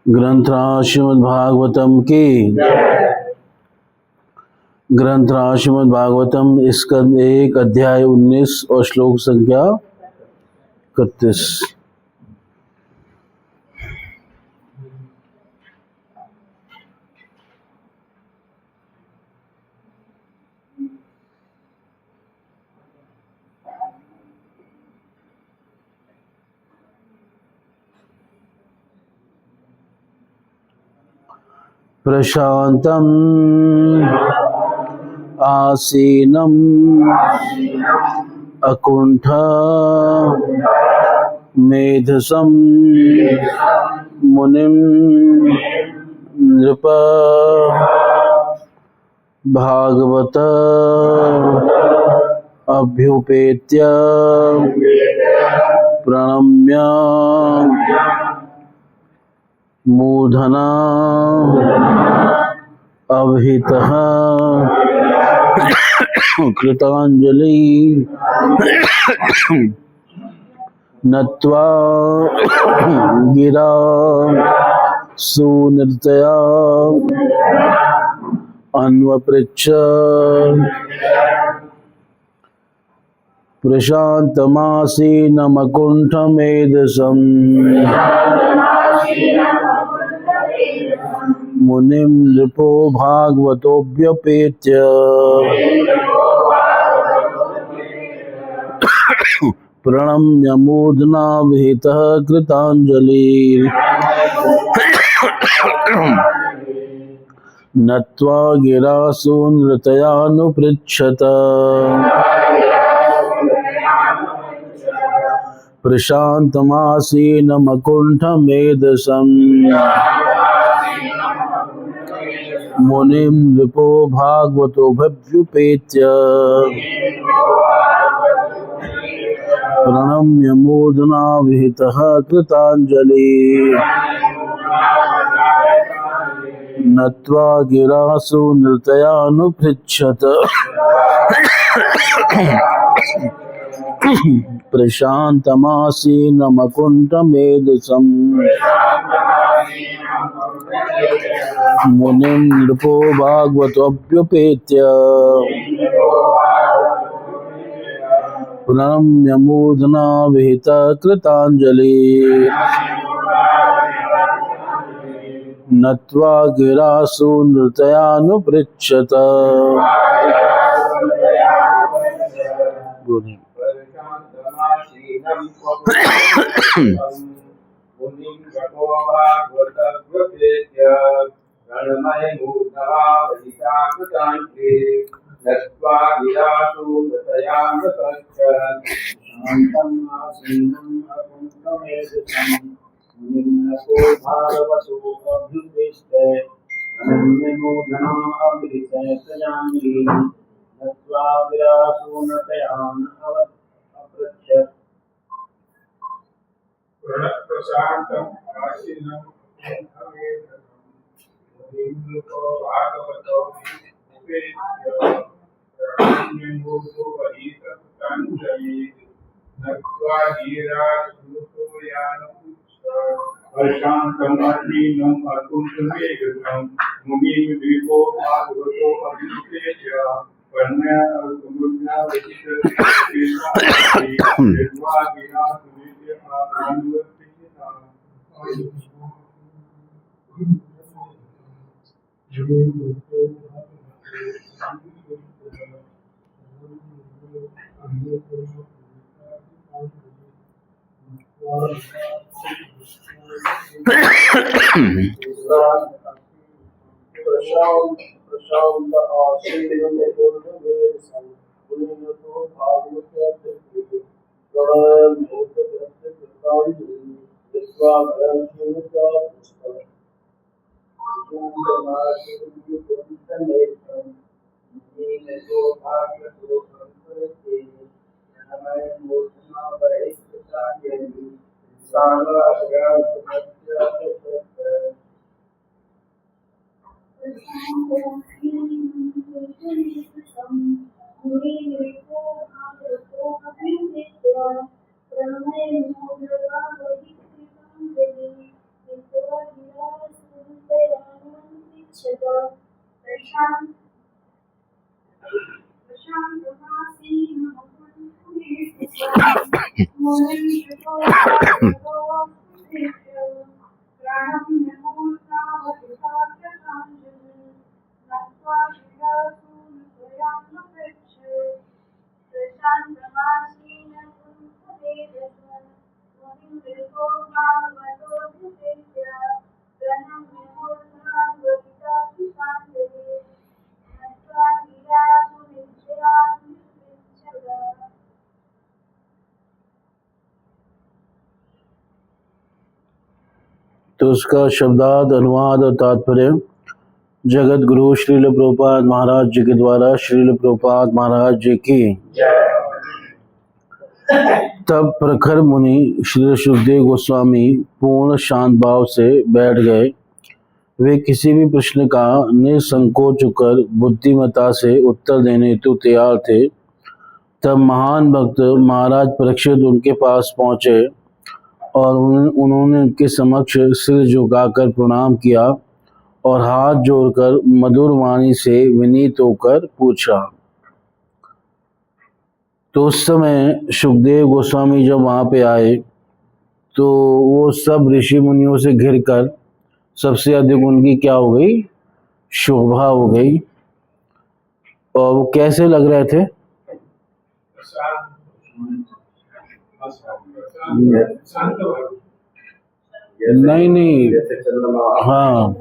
ग्रंथराज श्रीमद् भागवतम की ग्रंथराज श्रीमद् भागवतम स्कंद 1 अध्याय 19 और श्लोक संख्या 31। प्रशांतम आसीनम अकुंठ मेधसम मुनिम नृप भागवत अभ्युपेत्य प्रणम्य मूर्धना अभितः कृतांजलि नत्वा गिरा सुनृतया अन्वपृच्छ प्रशान्तमासीनमकुण्ठमेधसम् मुनिं नृपो भागवतोऽभ्यपेत्य प्रणम्य मूर्धना विहितः कृतांजलि नत्वा गिरासु नृतयानुपृच्छत प्रशान्तमासीनमकुण्ठमेधसम् मुनिं नृपो भागवतोऽभ्युपेत्य प्रणम्य मूर्धना विहितः कृतांजलि नत्वा गिरासु नृतयानुपृच्छत प्रशान्तमासीनमकुण्ठमेधसम् मुनिं नृपो भागवतोऽभ्युपेत्य प्रणम्य मूर्धना विहितः कृतांजलि नत्वा गिरासु नृतयानुपृच्छत। तो उसका शब्दार्थ, अनुवाद और तात्पर्य जगत गुरु श्रील प्रभुपाद महाराज जी के द्वारा श्रील प्रभुपाद महाराज जी की। तब प्रखर मुनि श्री सुखदेव गोस्वामी पूर्ण शांत भाव से बैठ गए। वे किसी भी प्रश्न का निसंकोच होकर बुद्धिमता से उत्तर देने हेतु तैयार थे। तब महान भक्त महाराज परीक्षित उनके पास पहुंचे और उन्होंने उनके समक्ष सिर झुकाकर प्रणाम किया और हाथ जोड़कर मधुर वाणी से विनीत होकर पूछा। तो उस समय सुखदेव गोस्वामी जब वहाँ पे आए तो वो सब ऋषि मुनियों से घिरकर सबसे अधिक उनकी क्या हो गई, शोभा हो गई। और वो कैसे लग रहे थे? नहीं, हाँ,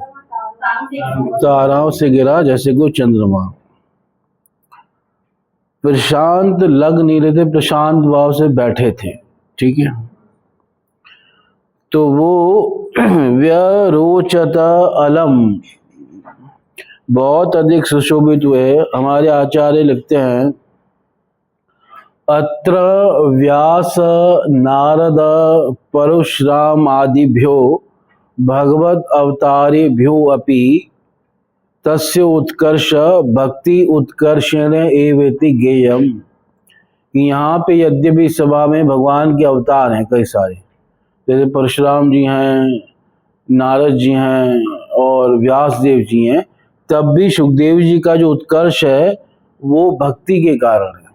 ताराओं से गिरा जैसे कोई चंद्रमा। प्रशांत लग नहीं रहे थे, प्रशांत भाव से बैठे थे। ठीक है, तो वो व्यरोचत अलम, बहुत अधिक सुशोभित हुए। हमारे आचार्य लिखते हैं, अत्र व्यास नारद परशुराम आदिभ्यो भगवत अवतारेभ्यो अपि तस्य उत्कर्ष भक्ति उत्कर्षेण एवेति ज्ञेयम्। यहाँ पे यद्यपि सभा में भगवान के अवतार हैं कई सारे, जैसे परशुराम जी हैं, नारद जी हैं और व्यास देव जी हैं, तब भी सुखदेव जी का जो उत्कर्ष है वो भक्ति के कारण है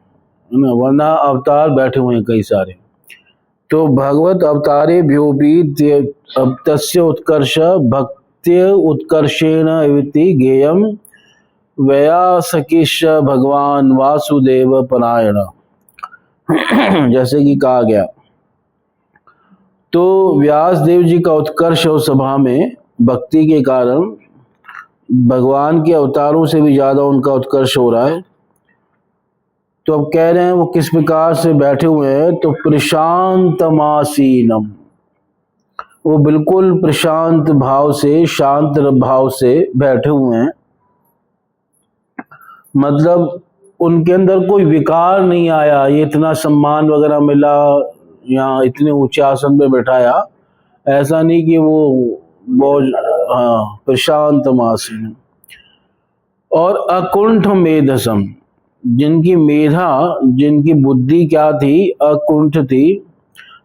ना, वरना अवतार बैठे हुए हैं कई सारे। तो भगवत अवतारे भ्यो भी तस्य उत्कर्ष भक्ति उत्कर्षेण इति ज्ञेयम् वैयासकिश भगवान वासुदेव परायण, जैसे कि कहा गया। तो व्यास देव जी का उत्कर्ष उस सभा में भक्ति के कारण भगवान के अवतारों से भी ज्यादा उनका उत्कर्ष हो रहा है। तो अब कह रहे हैं वो किस प्रकार से बैठे हुए हैं, तो प्रशांतमासीनम, वो बिल्कुल प्रशांत भाव से, शांत भाव से बैठे हुए हैं। मतलब उनके अंदर कोई विकार नहीं आया, ये इतना सम्मान वगैरह मिला या इतने ऊंचे आसन पे बैठाया, ऐसा नहीं कि वो बहुत, हाँ, प्रशांतमासीनम। और अकुंठ मेधसम, जिनकी मेधा, जिनकी बुद्धि क्या थी, अकुंठ थी।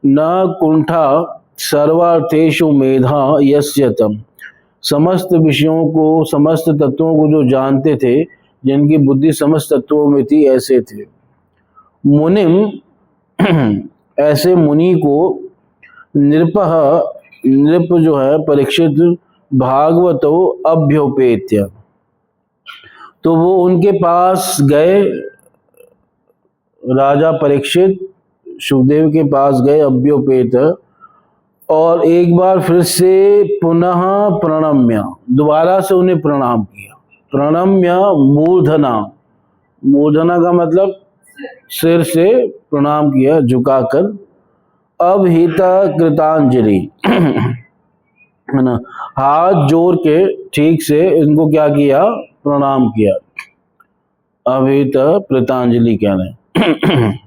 न कुंठा सर्वार्थेषु मेधा यस्यतम, समस्त विषयों को, समस्त तत्वों को जो जानते थे, जिनकी बुद्धि समस्त तत्वों में थी, ऐसे थे। मुनिम, ऐसे मुनि को नृपः, नृप जो है परीक्षित, भागवतो अभ्योपेत्य, तो वो उनके पास गए, राजा परीक्षित सुखदेव के पास गए अभ्योपेत, और एक बार फिर से पुनः प्रणम्य, दोबारा से उन्हें प्रणाम किया। प्रणम्य मूर्धना, मूर्धना का मतलब सिर से प्रणाम किया झुकाकर। अभिहित कृतांजलि, है ना, हाथ जोड़ के ठीक से इनको क्या किया, प्रणाम किया। अभिहित कृतांजलि कह रहे हैं।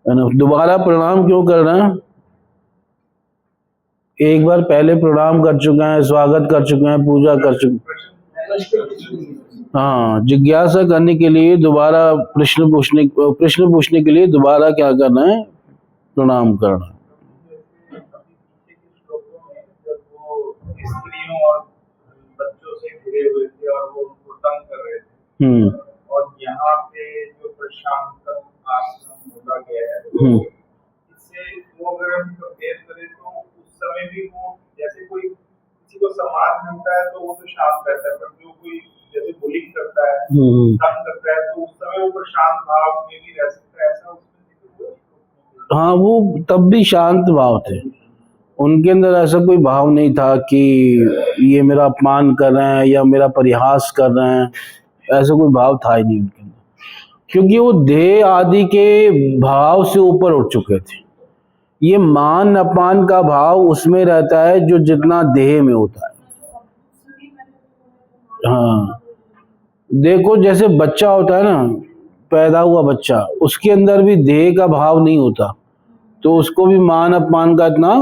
है ना। दोबारा प्रणाम क्यों कर रहे हैं? एक बार पहले प्रणाम कर चुके हैं, स्वागत कर चुके हैं, पूजा कर चुके हैं। हाँ, जिज्ञासा करने के लिए दोबारा प्रश्न पूछने के लिए दोबारा क्या करना है? प्रणाम करना। स्त्रियों और बच्चों से घिरे हुए थे और वो उनको तंग कर रहे थे, और यहाँ पे जो प्रशांतम आश्रम बोला गया है, इससे वो अगर हम कंपेयर करें तो उस समय भी वो जैसे कोई किसी को सम्मान मिलता है तो वो तो शांत रहता है, पर जो कोई जैसे बुलिंग करता है, तंग करता है, तो उस समय वो प्रशांत भाव में भी रह सकता है, ऐसा उसमें। हाँ, वो तब भी शांत भाव थे, उनके अंदर ऐसा कोई भाव नहीं था कि ये मेरा अपमान कर रहे हैं या मेरा परिहास कर रहे हैं, ऐसा कोई भाव था ही नहीं उनके अंदर, क्योंकि वो देह आदि के भाव से ऊपर उठ चुके थे। ये मान अपमान का भाव उसमें रहता है जो जितना देह में होता है। हाँ, देखो जैसे बच्चा होता है ना, पैदा हुआ बच्चा, उसके अंदर भी देह का भाव नहीं होता, तो उसको भी मान अपमान का इतना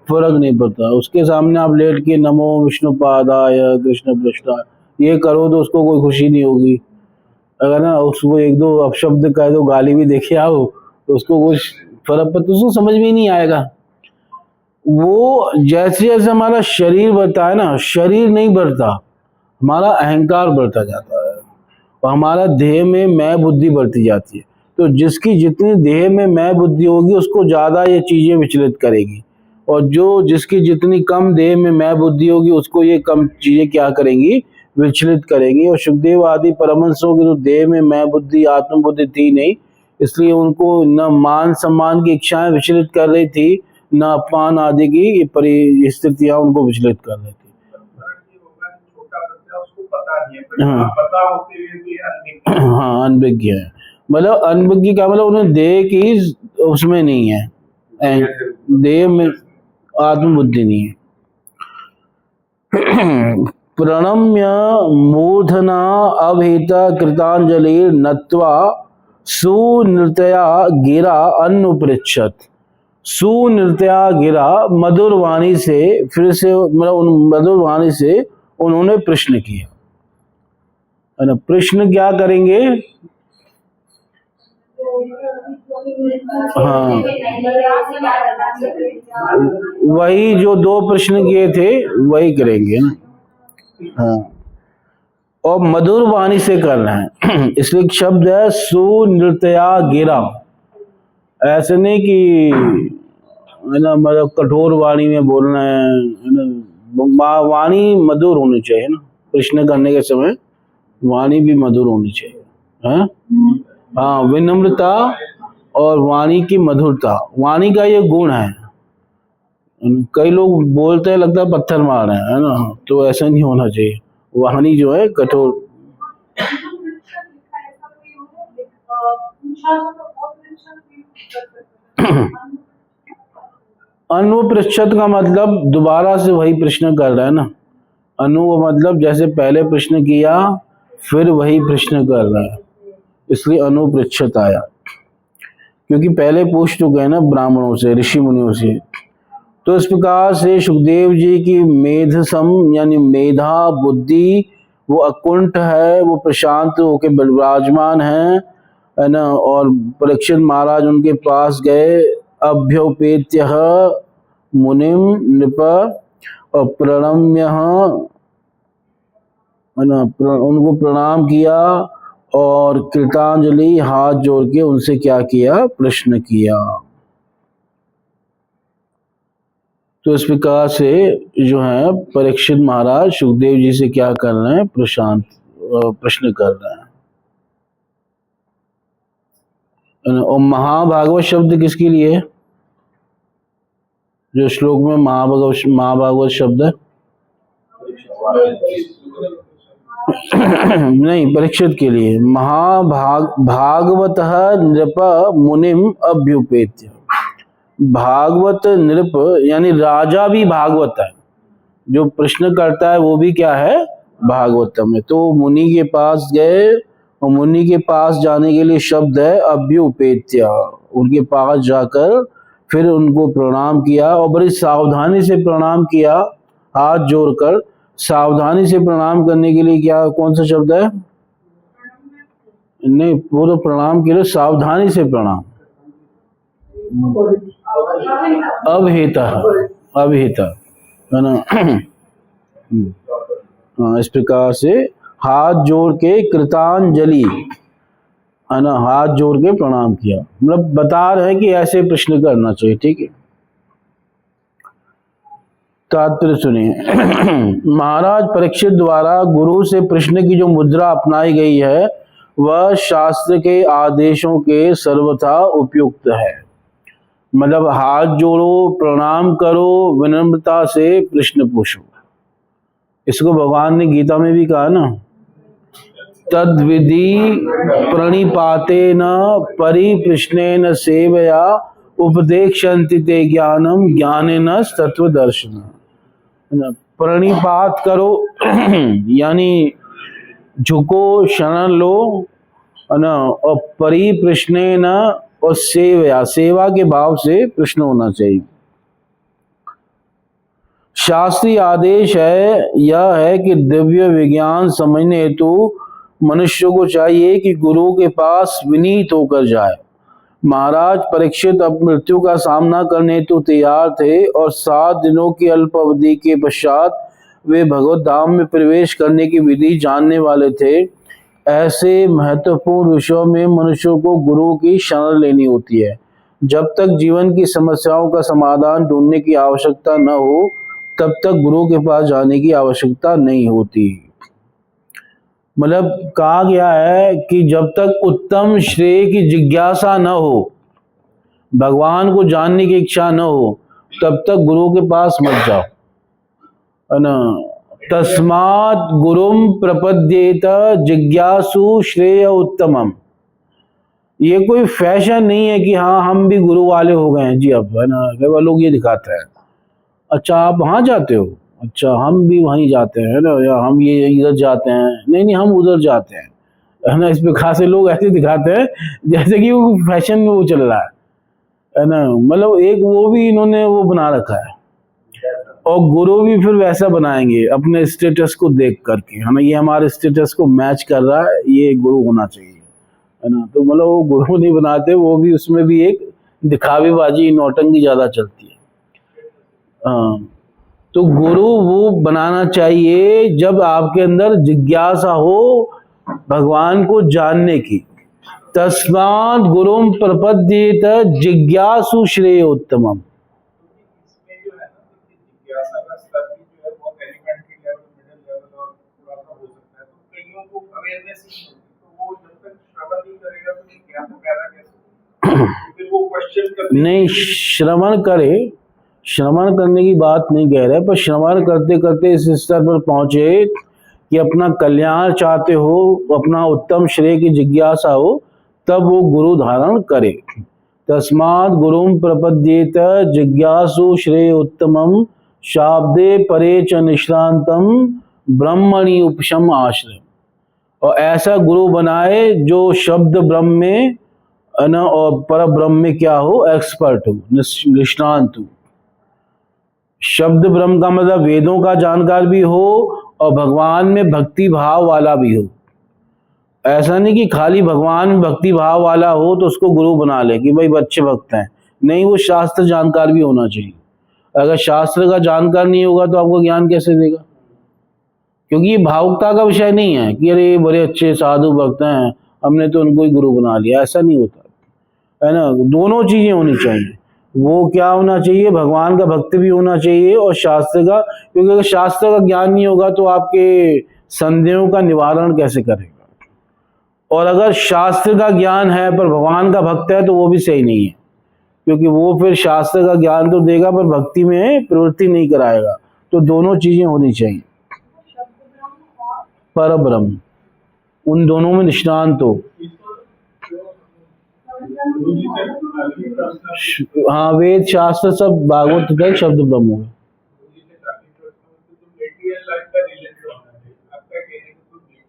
फर्क नहीं पड़ता। उसके सामने आप लेट के नमो विष्णुपादाय कृष्ण पृष्ठाय ये करो तो उसको कोई खुशी नहीं होगी। अगर ना उसको एक दो अपशब्द कह दो, गाली भी देखे आओ, तो उसको कुछ फर्क पड़ता, उसको समझ में नहीं आएगा। वो जैसे जैसे हमारा शरीर बढ़ता है ना, शरीर नहीं बढ़ता, हमारा अहंकार बढ़ता जाता है और हमारा देह में मैं बुद्धि बढ़ती जाती है। तो जिसकी जितनी देह में मैं बुद्धि होगी उसको ज़्यादा ये चीज़ें विचलित करेगी, और जिसकी जितनी कम देह में मैं बुद्धि होगी उसको ये कम चीज़ें क्या करेंगी? विचलित करेंगी। और सुखदेव आदि परमहंसों की तो देह में मैं बुद्धि आत्म बुद्धि थी नहीं, इसलिए उनको न मान सम्मान की इच्छाएं विचलित कर रही थी, न अपमान आदि की परिस्थितियां उनको विचलित कर रही थी। हाँ, अनभिज्ञ है, मतलब अनभिज्ञ का मतलब उन्हें देह की उसमें नहीं है, देह में आत्मबुद्धि नहीं है। प्रणम्य मूर्धना अभीता कृतांजलि नत्वा सुनृत्या गिरा अनुपृच्छत। सुनृत्या गिरा, मधुर वाणी से, फिर से मतलब मधुर वाणी से उन्होंने प्रश्न किया, है ना। प्रश्न क्या करेंगे? हाँ, वही जो दो प्रश्न किए थे वही करेंगे ना। हाँ, और मधुर वाणी से करना है इसलिए शब्द है सुनृत्या गिरा। ऐसे नहीं कि है ना, मतलब कठोर वाणी में बोलना है ना, वाणी मधुर होनी चाहिए ना, प्रश्न करने के समय वाणी भी मधुर होनी चाहिए। हाँ, विनम्रता और वाणी की मधुरता, वाणी का ये गुण है। कई लोग बोलते हैं लगता है पत्थर मार रहे हैं, है ना, तो ऐसा नहीं होना चाहिए। वाणी जो है कठोर। अनुपृच्छत का मतलब दोबारा से वही प्रश्न कर रहा है ना। अनु का मतलब जैसे पहले प्रश्न किया फिर वही प्रश्न कर रहा है, इसलिए अनुपृच्छत आया, क्योंकि पहले पूछ चुके हैं ना ब्राह्मणों से, ऋषि मुनियों से। तो इस प्रकार से सुखदेव जी की मेधसम यानी मेधा बुद्धि वो अकुंठ है, वो प्रशांत होके विराजमान है ना। और परीक्षित महाराज उनके पास गए, अभ्योपेत्य मुनिम नृप और प्रणम्य, है ना, उनको प्रणाम किया और कृतांजलि हाथ जोड़ के उनसे क्या किया? प्रश्न किया। तो इस प्रकार से जो है परीक्षित महाराज सुखदेव जी से क्या कर रहे हैं? प्रश्न कर रहे हैं। और महाभागवत शब्द किसके लिए है? जो श्लोक में महाभागवत शब्द है नहीं, परीक्षित के लिए। भागवत नृप मुनिम अभ्युपेत्य। भागवत नृप यानी राजा भी भागवत है, जो प्रश्न करता है वो भी क्या है? भागवतम है। तो मुनि के पास गए और मुनि के पास जाने के लिए शब्द है अभ्युपेत्य, उनके पास जाकर फिर उनको प्रणाम किया और बड़ी सावधानी से प्रणाम किया, हाथ जोड़कर। सावधानी से प्रणाम करने के लिए क्या, कौन सा शब्द है? नहीं, वो तो प्रणाम के लिए सावधानी से प्रणाम, अवहिता, अवहिता है ना। हाँ, इस प्रकार से हाथ जोड़ के कृतांजलि है ना, हाथ जोड़ के प्रणाम किया, मतलब बता रहे हैं कि ऐसे प्रश्न करना चाहिए। ठीक है, तात्पर्य सुनिए। महाराज परीक्षित द्वारा गुरु से प्रश्न की जो मुद्रा अपनाई गई है वह शास्त्र के आदेशों के सर्वथा उपयुक्त है। मतलब हाथ जोड़ो, प्रणाम करो, विनम्रता से प्रश्न पूछो। इसको भगवान ने गीता में भी कहा ना, तद विधि प्रणिपातेन परिप्रश्नेन सेवया उपदेक्षन्ति ते ज्ञानम ज्ञानेन तत्वदर्शन। प्रणिपात करो यानी झुको, शरण लो, है ना, और परिप्रश्नेन, और सेवया, सेवा के भाव से प्रश्न होना चाहिए। शास्त्रीय आदेश है यह है कि दिव्य विज्ञान समझने हेतु मनुष्य को चाहिए कि गुरु के पास विनीत होकर जाए। महाराज परीक्षित अब मृत्यु का सामना करने हेतु तैयार थे और 7 दिनों की अल्प अवधि के पश्चात वे भगवत धाम में प्रवेश करने की विधि जानने वाले थे। ऐसे महत्वपूर्ण विषयों में मनुष्य को गुरु की शरण लेनी होती है। जब तक जीवन की समस्याओं का समाधान ढूंढने की आवश्यकता न हो तब तक गुरु के पास जाने की आवश्यकता नहीं होती। मतलब कहा गया है कि जब तक उत्तम श्रेय की जिज्ञासा न हो, भगवान को जानने की इच्छा न हो, तब तक गुरु के पास मत जाओ, है ना। तस्मात् गुरुम प्रपद्येत जिज्ञासु श्रेय उत्तमम। ये कोई फैशन नहीं है कि हाँ हम भी गुरु वाले हो गए हैं जी अब, है ना। कई बार लोग ये दिखाते हैं, अच्छा आप वहां जाते हो, अच्छा हम भी वहीं जाते हैं ना, या हम ये इधर जाते हैं, नहीं नहीं हम उधर जाते हैं, है ना। इस पे खासे लोग ऐसे दिखाते हैं जैसे कि वो फैशन में वो चल रहा है ना। मतलब एक वो भी इन्होंने वो बना रखा है, और गुरु भी फिर वैसा बनाएंगे अपने स्टेटस को देख करके, है ना। ये हमारे स्टेटस को मैच कर रहा है, ये गुरु होना चाहिए, है ना। तो मतलब वो गुरु नहीं बनाते, वो भी उसमें भी एक दिखावेबाजी, नौटंकी ज्यादा चलती है। हाँ, तो गुरु वो बनाना चाहिए जब आपके अंदर जिज्ञासा हो भगवान को जानने की। तस्मात् गुरुम प्रपद्येत जिज्ञासु श्रेय उत्तमम। इसमें जो है ना, जिज्ञासा का स्तर भी जो है वो एलिमेंट्री लेवल, मिडिल लेवल और थोड़ा सा हो सकता है। तो कईयों को अवेयरनेस ही नहीं होती, तो वो जब तक श्रवण नहीं करेगा तो जिज्ञासा पैदा कैसे होगी? फिर वो क्वेश्चन करने नहीं, श्रवण करे, श्रवण करने की बात नहीं कह रहे, पर श्रवण करते करते इस स्तर पर पहुंचे कि अपना कल्याण चाहते हो, अपना उत्तम श्रेय की जिज्ञासा हो, तब वो गुरु धारण करे। तस्मात् गुरुम प्रपद्येत जिज्ञासु श्रेय उत्तमम शाब्दे परे च निश्रांतम ब्रह्मणि उपशम आश्रय। और ऐसा गुरु बनाए जो शब्द ब्रह्म में, है ना, और पर ब्रह्म में क्या हो, एक्सपर्ट हो, निष्णांत हो। शब्द ब्रह्म का मतलब वेदों का जानकार भी हो और भगवान में भक्ति भाव वाला भी हो। ऐसा नहीं कि खाली भगवान में भक्ति भाव वाला हो तो उसको गुरु बना ले कि भाई अच्छे भक्त हैं, नहीं, वो शास्त्र जानकार भी होना चाहिए। अगर शास्त्र का जानकार नहीं होगा तो आपको ज्ञान कैसे देगा? क्योंकि ये भावुकता का विषय नहीं है कि अरे बड़े अच्छे साधु भक्त हैं, हमने तो उनको ही गुरु बना लिया, ऐसा नहीं होता, है ना। दोनों चीजें होनी चाहिए। वो क्या होना चाहिए, भगवान का भक्त भी होना चाहिए और शास्त्र का, क्योंकि अगर शास्त्र का ज्ञान नहीं होगा तो आपके संदेहों का निवारण कैसे करेगा। और अगर शास्त्र का ज्ञान है पर भगवान का भक्त है तो वो भी सही नहीं है, क्योंकि वो फिर शास्त्र का ज्ञान तो देगा पर भक्ति में प्रवृत्ति नहीं कराएगा। तो दोनों चीजें होनी चाहिए। पर ब्रह्म, उन दोनों में निष्णांत हो। हाँ, वेद शास्त्र सब भागवत तक शब्द ब्रह्म हो गए।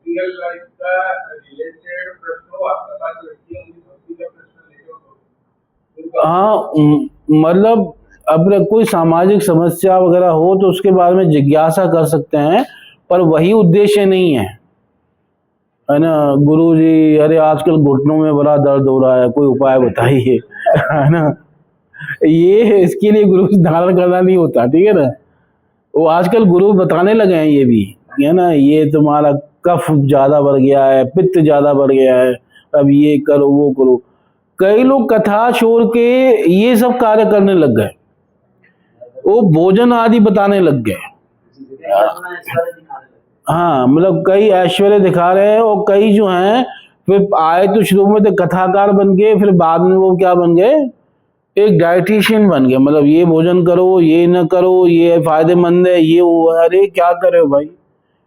रियल लाइफ का रिलेटेड प्रश्न हो, आपके पास व्यक्ति है, उनकी भक्ति का प्रश्न लेके हाँ, मतलब अब कोई सामाजिक समस्या वगैरह हो तो उसके बारे में जिज्ञासा कर सकते हैं, पर वही उद्देश्य नहीं है ना। गुरु जी, अरे आजकल घुटनों में बड़ा दर्द हो रहा है, कोई उपाय बताइए, है ना। ये इसके लिए गुरु धारण करना नहीं होता, ठीक है ना। वो आजकल गुरु बताने लगे हैं ये भी, है ना, ये तुम्हारा कफ ज्यादा बढ़ गया है, पित्त ज्यादा बढ़ गया है, अब ये करो वो करो। कई लोग कथा छोड़ के ये सब कार्य करने लग गए, वो भोजन आदि बताने लग गए। हाँ, मतलब कई ऐश्वर्य दिखा रहे हैं, और कई जो हैं फिर आए तो शुरू में तो कथाकार बन गए, फिर बाद में वो क्या बन गए, एक डाइटिशियन बन गए। मतलब ये भोजन करो, ये न करो, ये फायदेमंद है, ये वो है। अरे क्या करे भाई,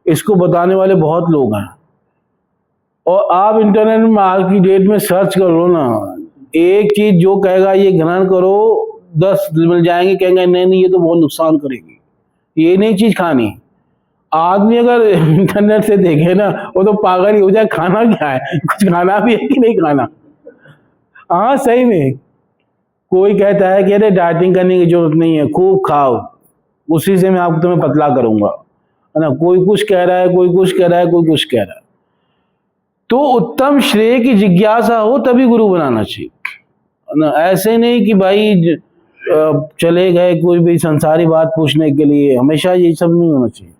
इसको बताने वाले बहुत लोग हैं। और आप इंटरनेट में आज की डेट में सर्च कर लो ना, एक चीज जो कहेगा ये ग्रहण करो, 10 मिल जाएंगे कहेंगे नहीं नहीं ये तो बहुत नुकसान करेगी, ये नहीं चीज खानी। आदमी अगर इंटरनेट से देखे ना, वो तो पागल ही हो जाए, खाना क्या है, कुछ खाना भी है कि नहीं खाना। हाँ सही में, कोई कहता है कि अरे डाइटिंग करने की जरूरत नहीं है, खूब खाओ, उसी से मैं आपको तुम्हें पतला करूंगा, है ना। कोई कुछ कह रहा है, कोई कुछ कह रहा है, कोई कुछ कह रहा है। तो उत्तम श्रेय की जिज्ञासा हो तभी गुरु बनाना चाहिए, है ना। ऐसे नहीं कि भाई चले गए कोई भी संसारी बात पूछने के लिए, हमेशा ये सब नहीं होना चाहिए।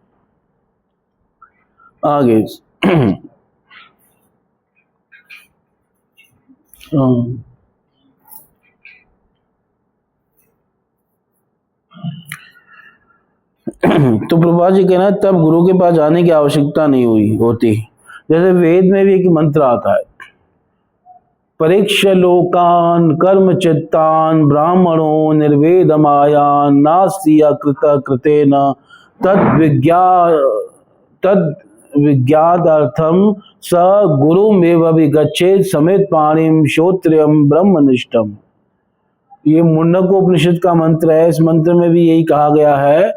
आगे तो प्रभुपाद जी कहना, तब गुरु के पास जाने की आवश्यकता नहीं होती। जैसे वेद में भी एक मंत्र आता है, परीक्ष लोकान कर्म चित्तान ब्राह्मणों निर्वेदमायान नास्ति अकृत कृतेन तद विज्ञातार्थम स गुरुमेव विगच्छेत् समेत पाणिम श्रोत्रियम ब्रह्मनिष्ठम। ये मुंडकोपनिषद का मंत्र है। इस मंत्र में भी यही कहा गया है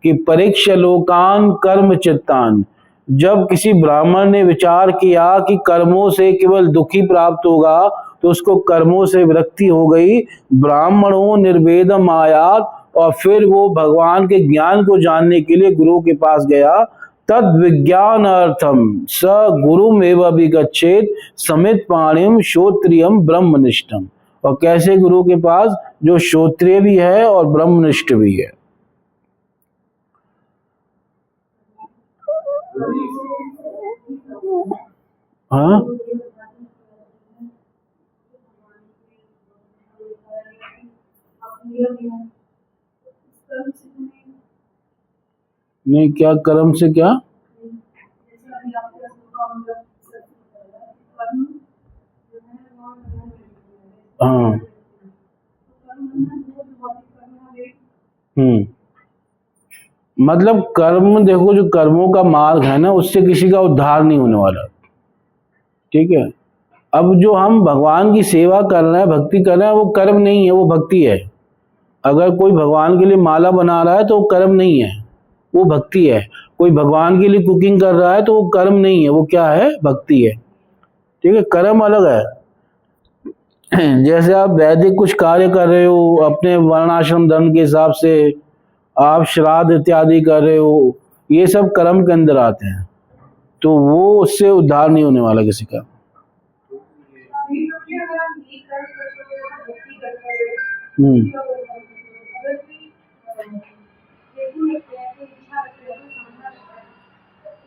कि परीक्ष लोकान कर्म चित्तान। जब किसी ब्राह्मण ने विचार किया कि कर्मों से केवल दुखी प्राप्त होगा, तो उसको कर्मों से विरक्ति हो गई। ब्राह्मणों निर्वेदम आयात, और फिर वो भगवान के ज्ञान को जानने के लिए गुरु के पास गया। तद विज्ञानार्थम स गुरुमेव विगच्छेत् समित पाणिम श्रोत्रियम ब्रह्मनिष्ठम। और कैसे गुरु के पास, जो श्रोत्रिय भी है और ब्रह्मनिष्ठ भी है। हाँ, नहीं, क्या कर्म से क्या? हाँ, मतलब कर्म, देखो जो कर्मों का मार्ग है ना, उससे किसी का उद्धार नहीं होने वाला, ठीक है। अब जो हम भगवान की सेवा कर रहे हैं, भक्ति कर रहे हैं, वो कर्म नहीं है, वो भक्ति है। अगर कोई भगवान के लिए माला बना रहा है तो वो कर्म नहीं है, वो भक्ति है। कोई भगवान के लिए कुकिंग कर रहा है तो वो कर्म नहीं है, वो क्या है, भक्ति है, ठीक है। कर्म अलग है। जैसे आप वैदिक कुछ कार्य कर रहे हो, अपने वर्णाश्रम धर्म के हिसाब से आप श्राद्ध इत्यादि कर रहे हो, ये सब कर्म के अंदर आते हैं, तो वो उससे उद्धार नहीं होने वाला किसी का।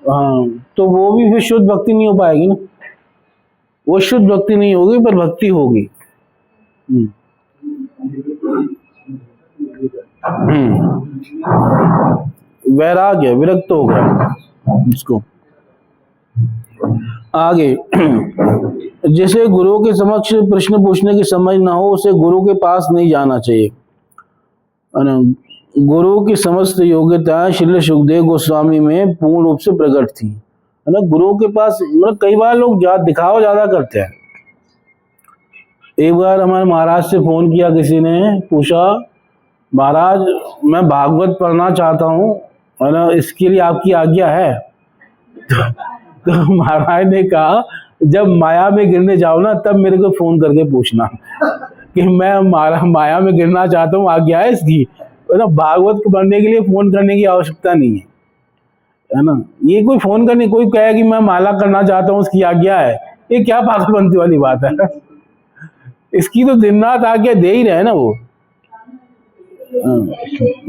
हाँ, तो वो भी फिर शुद्ध भक्ति नहीं हो पाएगी ना, वो शुद्ध भक्ति नहीं होगी, पर भक्ति होगी। वैराग्य, विरक्त हो गया इसको। आगे जैसे गुरु के समक्ष प्रश्न पूछने की समझ ना हो, उसे गुरु के पास नहीं जाना चाहिए। गुरु की समस्त योग्यताएं श्री सुखदेव गोस्वामी में पूर्ण रूप से प्रकट थी, है ना। गुरु के पास, मतलब कई बार लोग दिखावा ज्यादा करते हैं। एक बार हमारे महाराज से फोन किया किसी ने, पूछा महाराज मैं भागवत पढ़ना चाहता हूँ, है ना, इसके लिए आपकी आज्ञा है? तो महाराज ने कहा जब माया में गिरने जाओ ना तब मेरे को फोन करके पूछना कि मैं माया में गिरना चाहता हूँ, आज्ञा है इसकी। ना भागवत को पढ़ने के लिए फोन करने की आवश्यकता नहीं है ना। ये कोई फोन करने, कोई कहे कि मैं माला करना चाहता हूँ उसकी आज्ञा है, ये क्या पागलपंती वाली बात है। इसकी तो दिन रात आज्ञा दे ही रहे ना वो।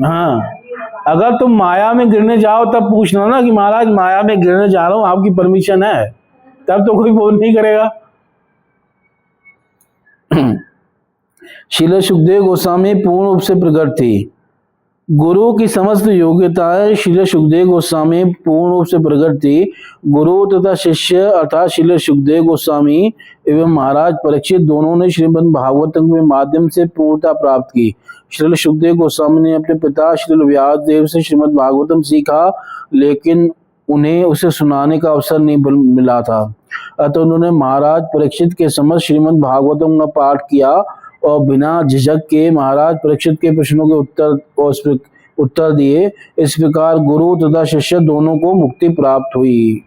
हाँ, अगर तुम माया में गिरने जाओ तब पूछना ना कि महाराज माया में गिरने जा रहा हूँ, आपकी परमिशन है, तब तो कोई फोन नहीं करेगा। श्रील सुखदेव गोस्वामी पूर्ण रूप से प्रकट थी। गुरु की समस्त योग्यताएं श्रील सुखदेव गोस्वामी पूर्ण रूप से प्रकट थी। गुरु तथा शिष्य अर्थात श्रील सुखदेव गोस्वामी एवं महाराज परीक्षित दोनों ने श्रीमद् भागवतम के माध्यम से पूर्णता प्राप्त की। श्रील सुखदेव गोस्वामी ने अपने पिता श्रील व्यास देव से श्रीमद् भागवतम सीखा, लेकिन उन्हें उसे सुनाने का अवसर नहीं मिला था। अतः उन्होंने महाराज परीक्षित के समक्ष श्रीमद् भागवतम का पाठ किया और बिना झिझक के महाराज परीक्षित के प्रश्नों के उत्तर दिए। इस प्रकार गुरु तथा शिष्य दोनों को मुक्ति प्राप्त हुई,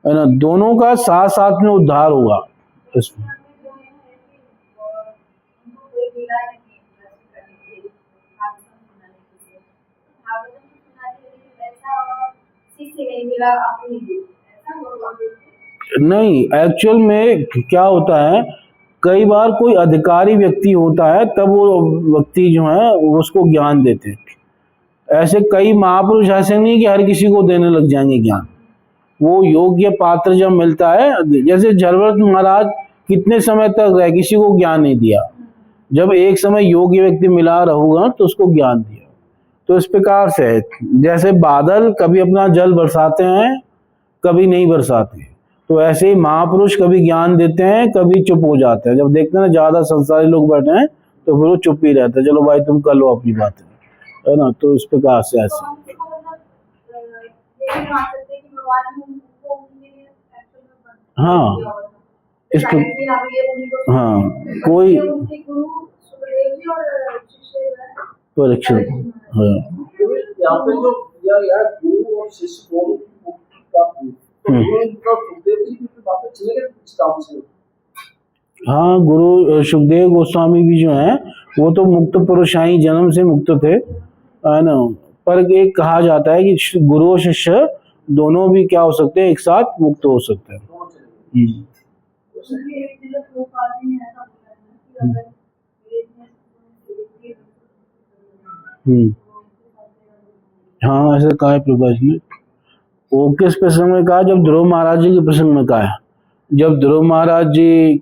है ना। दोनों का साथ साथ में उद्धार होगा इसमें। नहीं, एक्चुअल में क्या होता है, कई बार कोई अधिकारी व्यक्ति होता है तब वो व्यक्ति जो है उसको ज्ञान देते हैं। ऐसे कई महापुरुष ऐसे नहीं कि हर किसी को देने लग जाएंगे ज्ञान। वो योग्य पात्र जब मिलता है, जैसे झरवत महाराज कितने समय तक रहे, किसी को ज्ञान नहीं दिया। जब एक समय योग्य व्यक्ति मिला रहूगा तो उसको ज्ञान दिया। तो इस प्रकार से जैसे बादल कभी अपना जल बरसाते हैं, कभी नहीं बरसाते, तो ऐसे ही महापुरुष कभी ज्ञान देते हैं, कभी चुप हो जाते हैं। जब देखते हैं ना ज्यादा संसारी लोग बैठे हैं तो फिर वो चुप ही रहते हैं, चलो भाई तुम कर लो अपनी बातें, है ना। तो इस प्रकार से ऐसे हाँ, इसको हाँ कोई परीक्षित हाँ यहाँ पे जो दिया गया है गुरु और शिष्य दोनों की मुक्ति प्राप्त हुई। हाँ, गुरु सुखदेव गोस्वामी भी जो है वो तो मुक्त पुरुष ही जन्म से मुक्त थे, है ना। पर एक कहा जाता है कि गुरु और शिष्य दोनों भी क्या हो सकते हैं, एक साथ मुक्त हो सकते हैं। हाँ, ऐसा कहा है प्रभाष ने। वो किस प्रसंग में कहा, जब ध्रुव महाराज जी के प्रसंग में कहा है। जब ध्रुव महाराज जी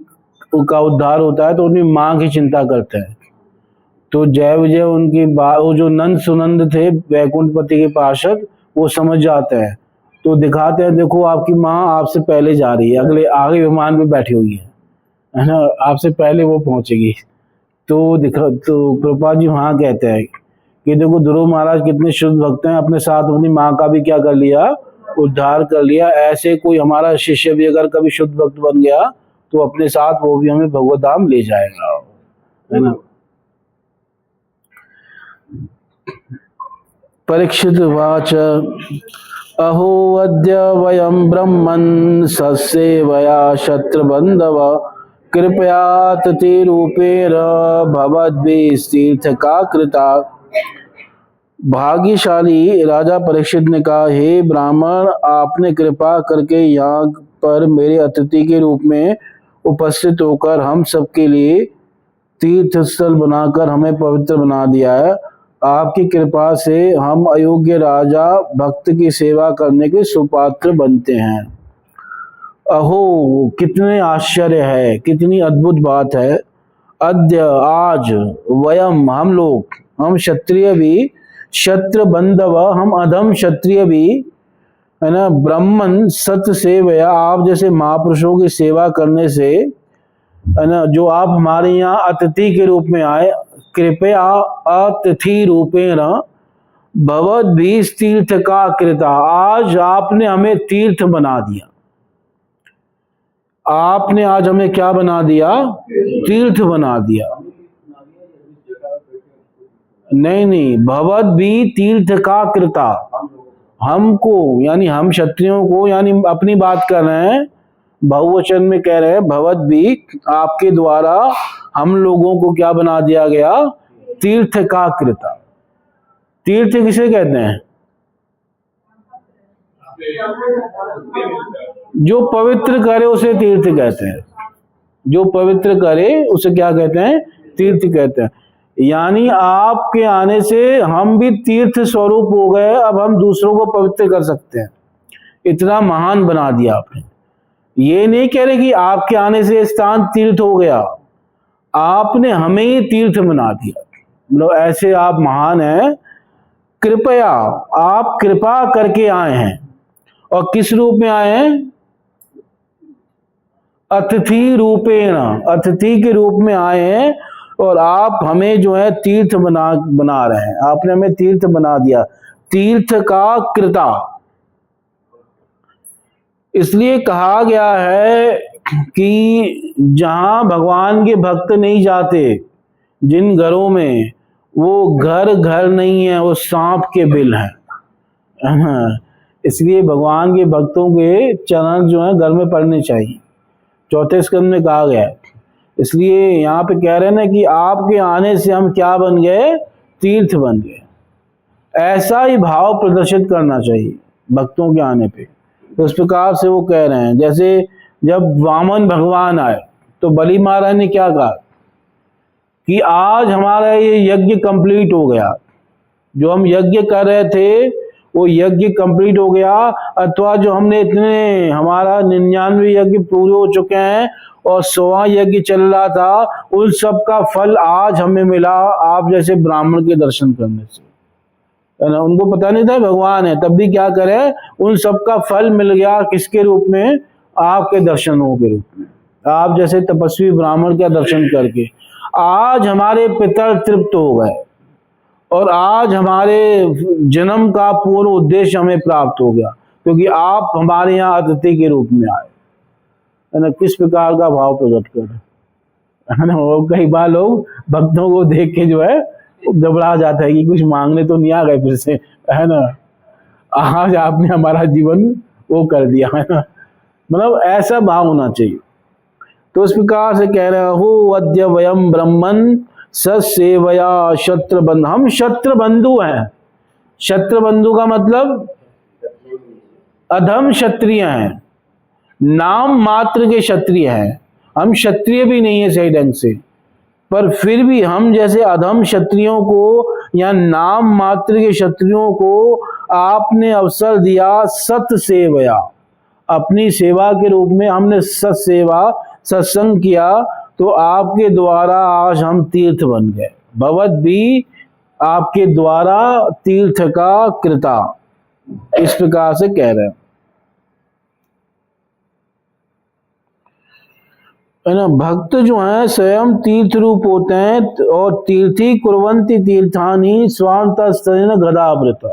का उद्धार होता है तो उनकी माँ की चिंता करते हैं। तो जय विजय उनकी वो जो नंद सुनंद थे वैकुंठपति के पार्षद, वो समझ जाते हैं तो दिखाते हैं, देखो आपकी माँ आपसे पहले जा रही है, अगले आगे विमान पे बैठी हुई है ना, आपसे पहले वो पहुंचेगी। तो प्रभुपाद जी वहाँ कहते हैं कि देखो ध्रुव महाराज कितने शुद्ध भक्त हैं, अपने साथ अपनी माँ का भी क्या कर लिया, उद्धार कर लिया। ऐसे कोई हमारा शिष्य भी अगर कभी शुद्ध भक्त बन गया तो अपने साथ वो भी हमें भगवत धाम ले जाएगा, है ना। परीक्षित वाच अहो अद्य वयं ब्रह्मन् ससेवया शत्रबन्धव कृपया ततिरूपेण भवद्भिस्तीर्थका कृता। भाग्यशाली राजा परीक्षित ने कहा, हे ब्राह्मण, आपने कृपा करके यहाँ पर मेरे अतिथि के रूप में उपस्थित होकर हम सबके लिए तीर्थ स्थल बनाकर हमें पवित्र बना दिया है। आपकी कृपा से हम अयोग्य राजा भक्त की सेवा करने के सुपात्र बनते हैं। अहो, कितने आश्चर्य है, कितनी अद्भुत बात है। अद्य आज, वयम हम लोग, हम क्षत्रिय भी, क्षत्र बंधव हम अधम क्षत्रिय भी, है ना, ब्राह्मण सत्य सेवया, आप जैसे महापुरुषों की सेवा करने से, है ना, जो आप हमारे यहाँ अतिथि के रूप में आए, कृपया अतिथि रूपेण भवद्भिः तीर्थ का कृता, आज आपने हमें तीर्थ बना दिया। आपने आज हमें क्या बना दिया, तीर्थ बना दिया। नहीं, भवद्भिः तीर्थ का कृता, हमको यानी हम क्षत्रियों को, यानी अपनी बात कर रहे हैं, बहुवचन में कह रहे हैं, भवद्भी आपके द्वारा हम लोगों को क्या बना दिया गया, तीर्थ का कृता। तीर्थ किसे कहते हैं? जो पवित्र करे उसे तीर्थ कहते हैं। जो पवित्र करे उसे क्या कहते हैं? तीर्थ कहते हैं। यानी आपके आने से हम भी तीर्थ स्वरूप हो गए, अब हम दूसरों को पवित्र कर सकते हैं, इतना महान बना दिया आपने। ये नहीं कह रहे कि आपके आने से स्थान तीर्थ हो गया, आपने हमें ही तीर्थ बना दिया। मतलब ऐसे आप महान हैं, कृपया आप कृपा करके आए हैं। और किस रूप में आए हैं? अतिथि रूपेण, अतिथि के रूप में आए हैं, और आप हमें जो है तीर्थ बना रहे हैं। आपने हमें तीर्थ बना दिया, तीर्थ का कृता। इसलिए कहा गया है कि जहां भगवान के भक्त नहीं जाते, जिन घरों में, वो घर घर नहीं है, वो सांप के बिल हैं। इसलिए भगवान के भक्तों के चरण जो है घर में पड़ने चाहिए, चौथे स्कंद में कहा गया है। इसलिए यहाँ पे कह रहे हैं ना कि आपके आने से हम क्या बन गए? तीर्थ बन गए। ऐसा ही भाव प्रदर्शित करना चाहिए भक्तों के आने पे। तो उस प्रकार से वो कह रहे हैं, जैसे जब वामन भगवान आए तो बलि महाराज ने क्या कहा कि आज हमारा ये यज्ञ कंप्लीट हो गया, जो हम यज्ञ कर रहे थे वो यज्ञ कंप्लीट हो गया, अथवा जो हमने इतने, हमारा 99 यज्ञ पूरे हो चुके हैं और 100वां यज्ञ चल रहा था, उन सब का फल आज हमें मिला आप जैसे ब्राह्मण के दर्शन करने से, है ना। उनको पता नहीं था भगवान है, तब भी क्या करे, उन सब का फल मिल गया। किसके रूप में? आपके दर्शनों के रूप में, आप जैसे तपस्वी ब्राह्मण का दर्शन करके आज हमारे पितर तृप्त हो गए, और आज हमारे जन्म का पूर्ण उद्देश्य हमें प्राप्त हो गया, क्योंकि आप हमारे यहाँ अतिथि के रूप में आए, है ना। किस प्रकार का भाव प्रकट कर, है ना। कई बार लोग भक्तों को देख के जो है घबरा जाता है कि कुछ मांगने तो नहीं आ गए फिर से, है ना। आज आपने हमारा जीवन वो कर दिया, है ना। मतलब ऐसा भाव होना चाहिए। तो इस प्रकार से कह रहे हो, अद्य वयम ब्रह्मन् ससेवया शत्रु बंधु, हम शत्रु बंधु हैं। शत्रु बंधु का मतलब अधम क्षत्रिय हैं, नाम मात्र के क्षत्रिय हैं। हम क्षत्रिय भी नहीं है सही ढंग से, पर फिर भी हम जैसे अधम क्षत्रियों को या नाम मात्र के क्षत्रियों को आपने अवसर दिया सत सेवया, अपनी सेवा के रूप में हमने सत सेवा, सत्संग किया, तो आपके द्वारा आज हम तीर्थ बन गए। भगवत भी आपके द्वारा तीर्थ का कृता, इस प्रकार से कह रहे हैं, है ना। भक्त जो हैं स्वयं तीर्थ रूप होते हैं, और तीर्थी कुर्वन्ति तीर्थानि स्वांतस्तरेण गदावृत।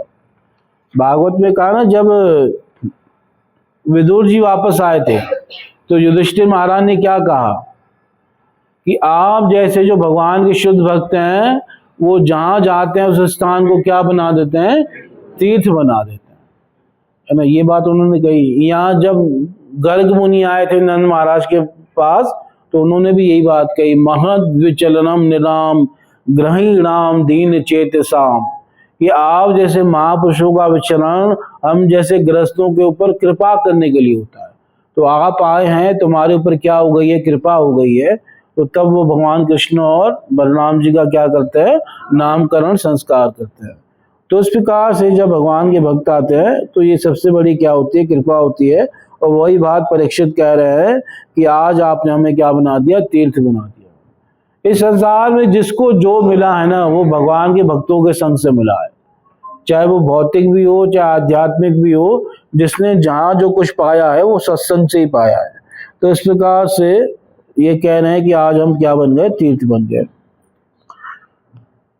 भागवत में कहा ना, जब विदुर जी वापस आए थे तो युधिष्ठिर महाराज ने क्या कहा कि आप जैसे जो भगवान के शुद्ध भक्त हैं, वो जहां जाते हैं उस स्थान को क्या बना देते हैं? तीर्थ बना देते हैं, है ना। ये बात उन्होंने कही। यहाँ जब गर्ग मुनि आए थे नंद महाराज के पास, तो उन्होंने भी यही बात कही, महद विचलनम निराम ग्रहीणाम दीन चेतसाम, कि आप जैसे महापुरुषों का विचरण हम जैसे गृहस्थों के ऊपर कृपा करने के लिए होता है। तो आप आए हैं, तुम्हारे ऊपर क्या हो गई है? कृपा हो गई है। तो तब वो भगवान कृष्ण और बलराम जी का क्या करते हैं? नामकरण संस्कार करते हैं। तो इस प्रकार से जब भगवान के भक्त आते हैं तो ये सबसे बड़ी क्या होती है? कृपा होती है। और वही बात परीक्षित कह रहे हैं कि आज आपने हमें क्या बना दिया? तीर्थ बना दिया। इस संसार में जिसको जो मिला है ना, वो भगवान के भक्तों के संग से मिला है, चाहे वो भौतिक भी हो चाहे आध्यात्मिक भी हो। जिसने जहाँ जो कुछ पाया है वो सत्संग से ही पाया है। तो इस प्रकार से ये कह रहे हैं कि आज हम क्या बन गए? तीर्थ बन गए।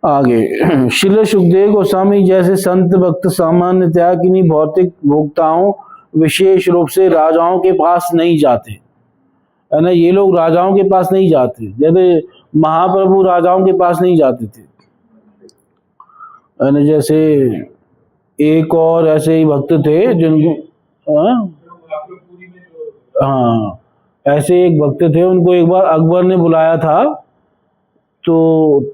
आगे श्रील सुखदेव गोस्वामी जैसे संत भक्त सामान्यतया किन्हीं भौतिक भोक्ताओं, विशेष रूप से राजाओं के पास नहीं जाते, है ना। ये लोग राजाओं के पास नहीं जाते, जैसे महाप्रभु राजाओं के पास नहीं जाते थे, है ना। जैसे एक और ऐसे ही भक्त थे जिनको हाँ, ऐसे एक भक्त थे, उनको एक बार अकबर ने बुलाया था। तो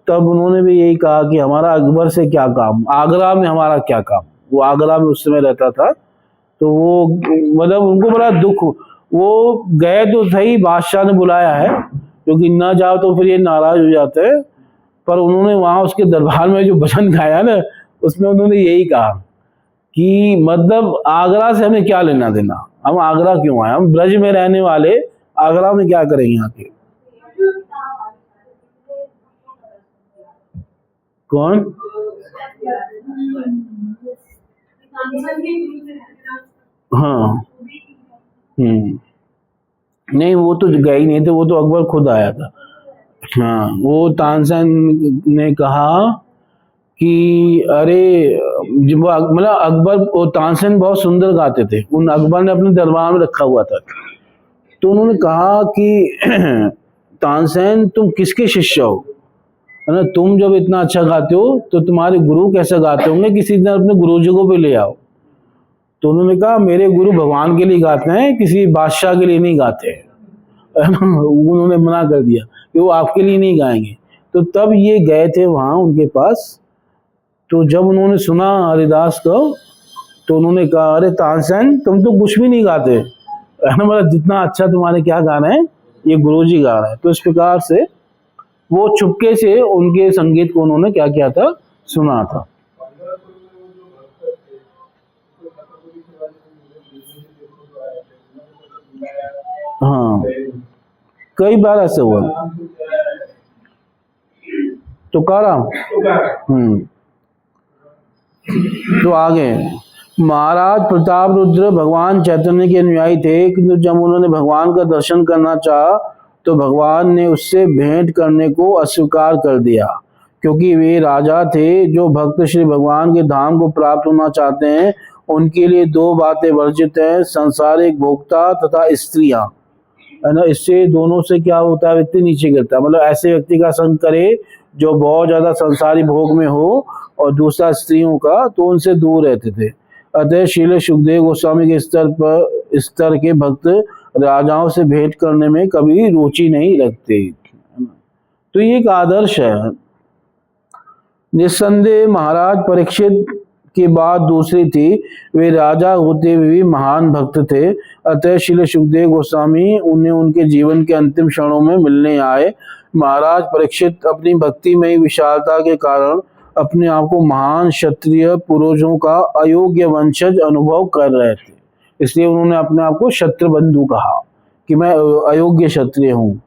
तब उन्होंने भी यही कहा कि हमारा अकबर से क्या काम, आगरा में हमारा क्या काम। वो आगरा में उस समय रहता था। तो वो मतलब उनको बड़ा दुख, वो गए तो सही, बादशाह ने बुलाया है, क्योंकि ना जाओ तो फिर ये नाराज हो जाते हैं। पर उन्होंने वहां उसके दरबार में जो भजन गाया ना, उसमें उन्होंने यही कहा कि मतलब आगरा से हमें क्या लेना देना, हम आगरा क्यों आए, हम ब्रज में रहने वाले आगरा में क्या करेंगे आके। कौन? हाँ। नहीं, वो तो गए ही नहीं थे, वो तो अकबर खुद आया था। हाँ, वो तानसेन ने कहा कि अरे, जब मतलब अकबर, वो तानसेन बहुत सुंदर गाते थे, उन अकबर ने अपने दरबार में रखा हुआ था। तो उन्होंने कहा कि तानसेन तुम किसके शिष्य हो, है ना, तुम जब इतना अच्छा गाते हो तो तुम्हारे गुरु कैसे गाते होंगे, किसी दिन अपने गुरु जी को भी ले आओ। तो उन्होंने कहा मेरे गुरु भगवान के लिए गाते हैं, किसी बादशाह के लिए नहीं गाते हैं। उन्होंने मना कर दिया कि वो आपके लिए नहीं गाएंगे। तो तब ये गए थे वहां उनके पास। तो जब उन्होंने सुना हरिदास को, तो उन्होंने कहा अरे तानसेन तुम तो कुछ भी नहीं गाते, है ना, मतलब जितना अच्छा तुम्हारे क्या गाना है, ये गुरुजी गा रहा है। तो इस प्रकार से वो चुपके से उनके संगीत को उन्होंने क्या किया था, सुना था। हाँ, कई बार ऐसे हुआ। तुकाराम। तो आगे महाराज प्रताप रुद्र भगवान चैतन्य के अनुयायी थे, किंतु जब उन्होंने भगवान का दर्शन करना चाहा तो भगवान ने उससे भेंट करने को अस्वीकार कर दिया, क्योंकि वे राजा थे। जो भक्त श्री भगवान के धाम को प्राप्त होना चाहते हैं उनके लिए दो बातें वर्जित हैं, संसारिक भोक्ता तथा स्त्रियां, है ना। इससे दोनों से क्या होता है, व्यक्ति नीचे गिरता है। मतलब ऐसे व्यक्ति का संग करे जो बहुत ज्यादा संसारी भोग में हो, और दूसरा स्त्रियों का, तो उनसे दूर रहते थे। अतः श्रील सुखदेव गोस्वामी के स्तर के भक्त राजाओं से भेंट करने में कभी रुचि नहीं रखते। तो ये एक आदर्श है। निस्संदेह महाराज परीक्षित की बात दूसरी थी, वे राजा होते हुए भी महान भक्त थे। अतः श्री सुखदेव गोस्वामी उन्हें उनके जीवन के अंतिम क्षणों में मिलने आए। महाराज परीक्षित अपनी भक्ति में विशालता के कारण अपने आप को महान क्षत्रिय पूर्वजों का अयोग्य वंशज अनुभव कर रहे थे, इसलिए उन्होंने अपने आप को क्षत्रबंधु कहा कि मैं अयोग्य क्षत्रिय हूँ।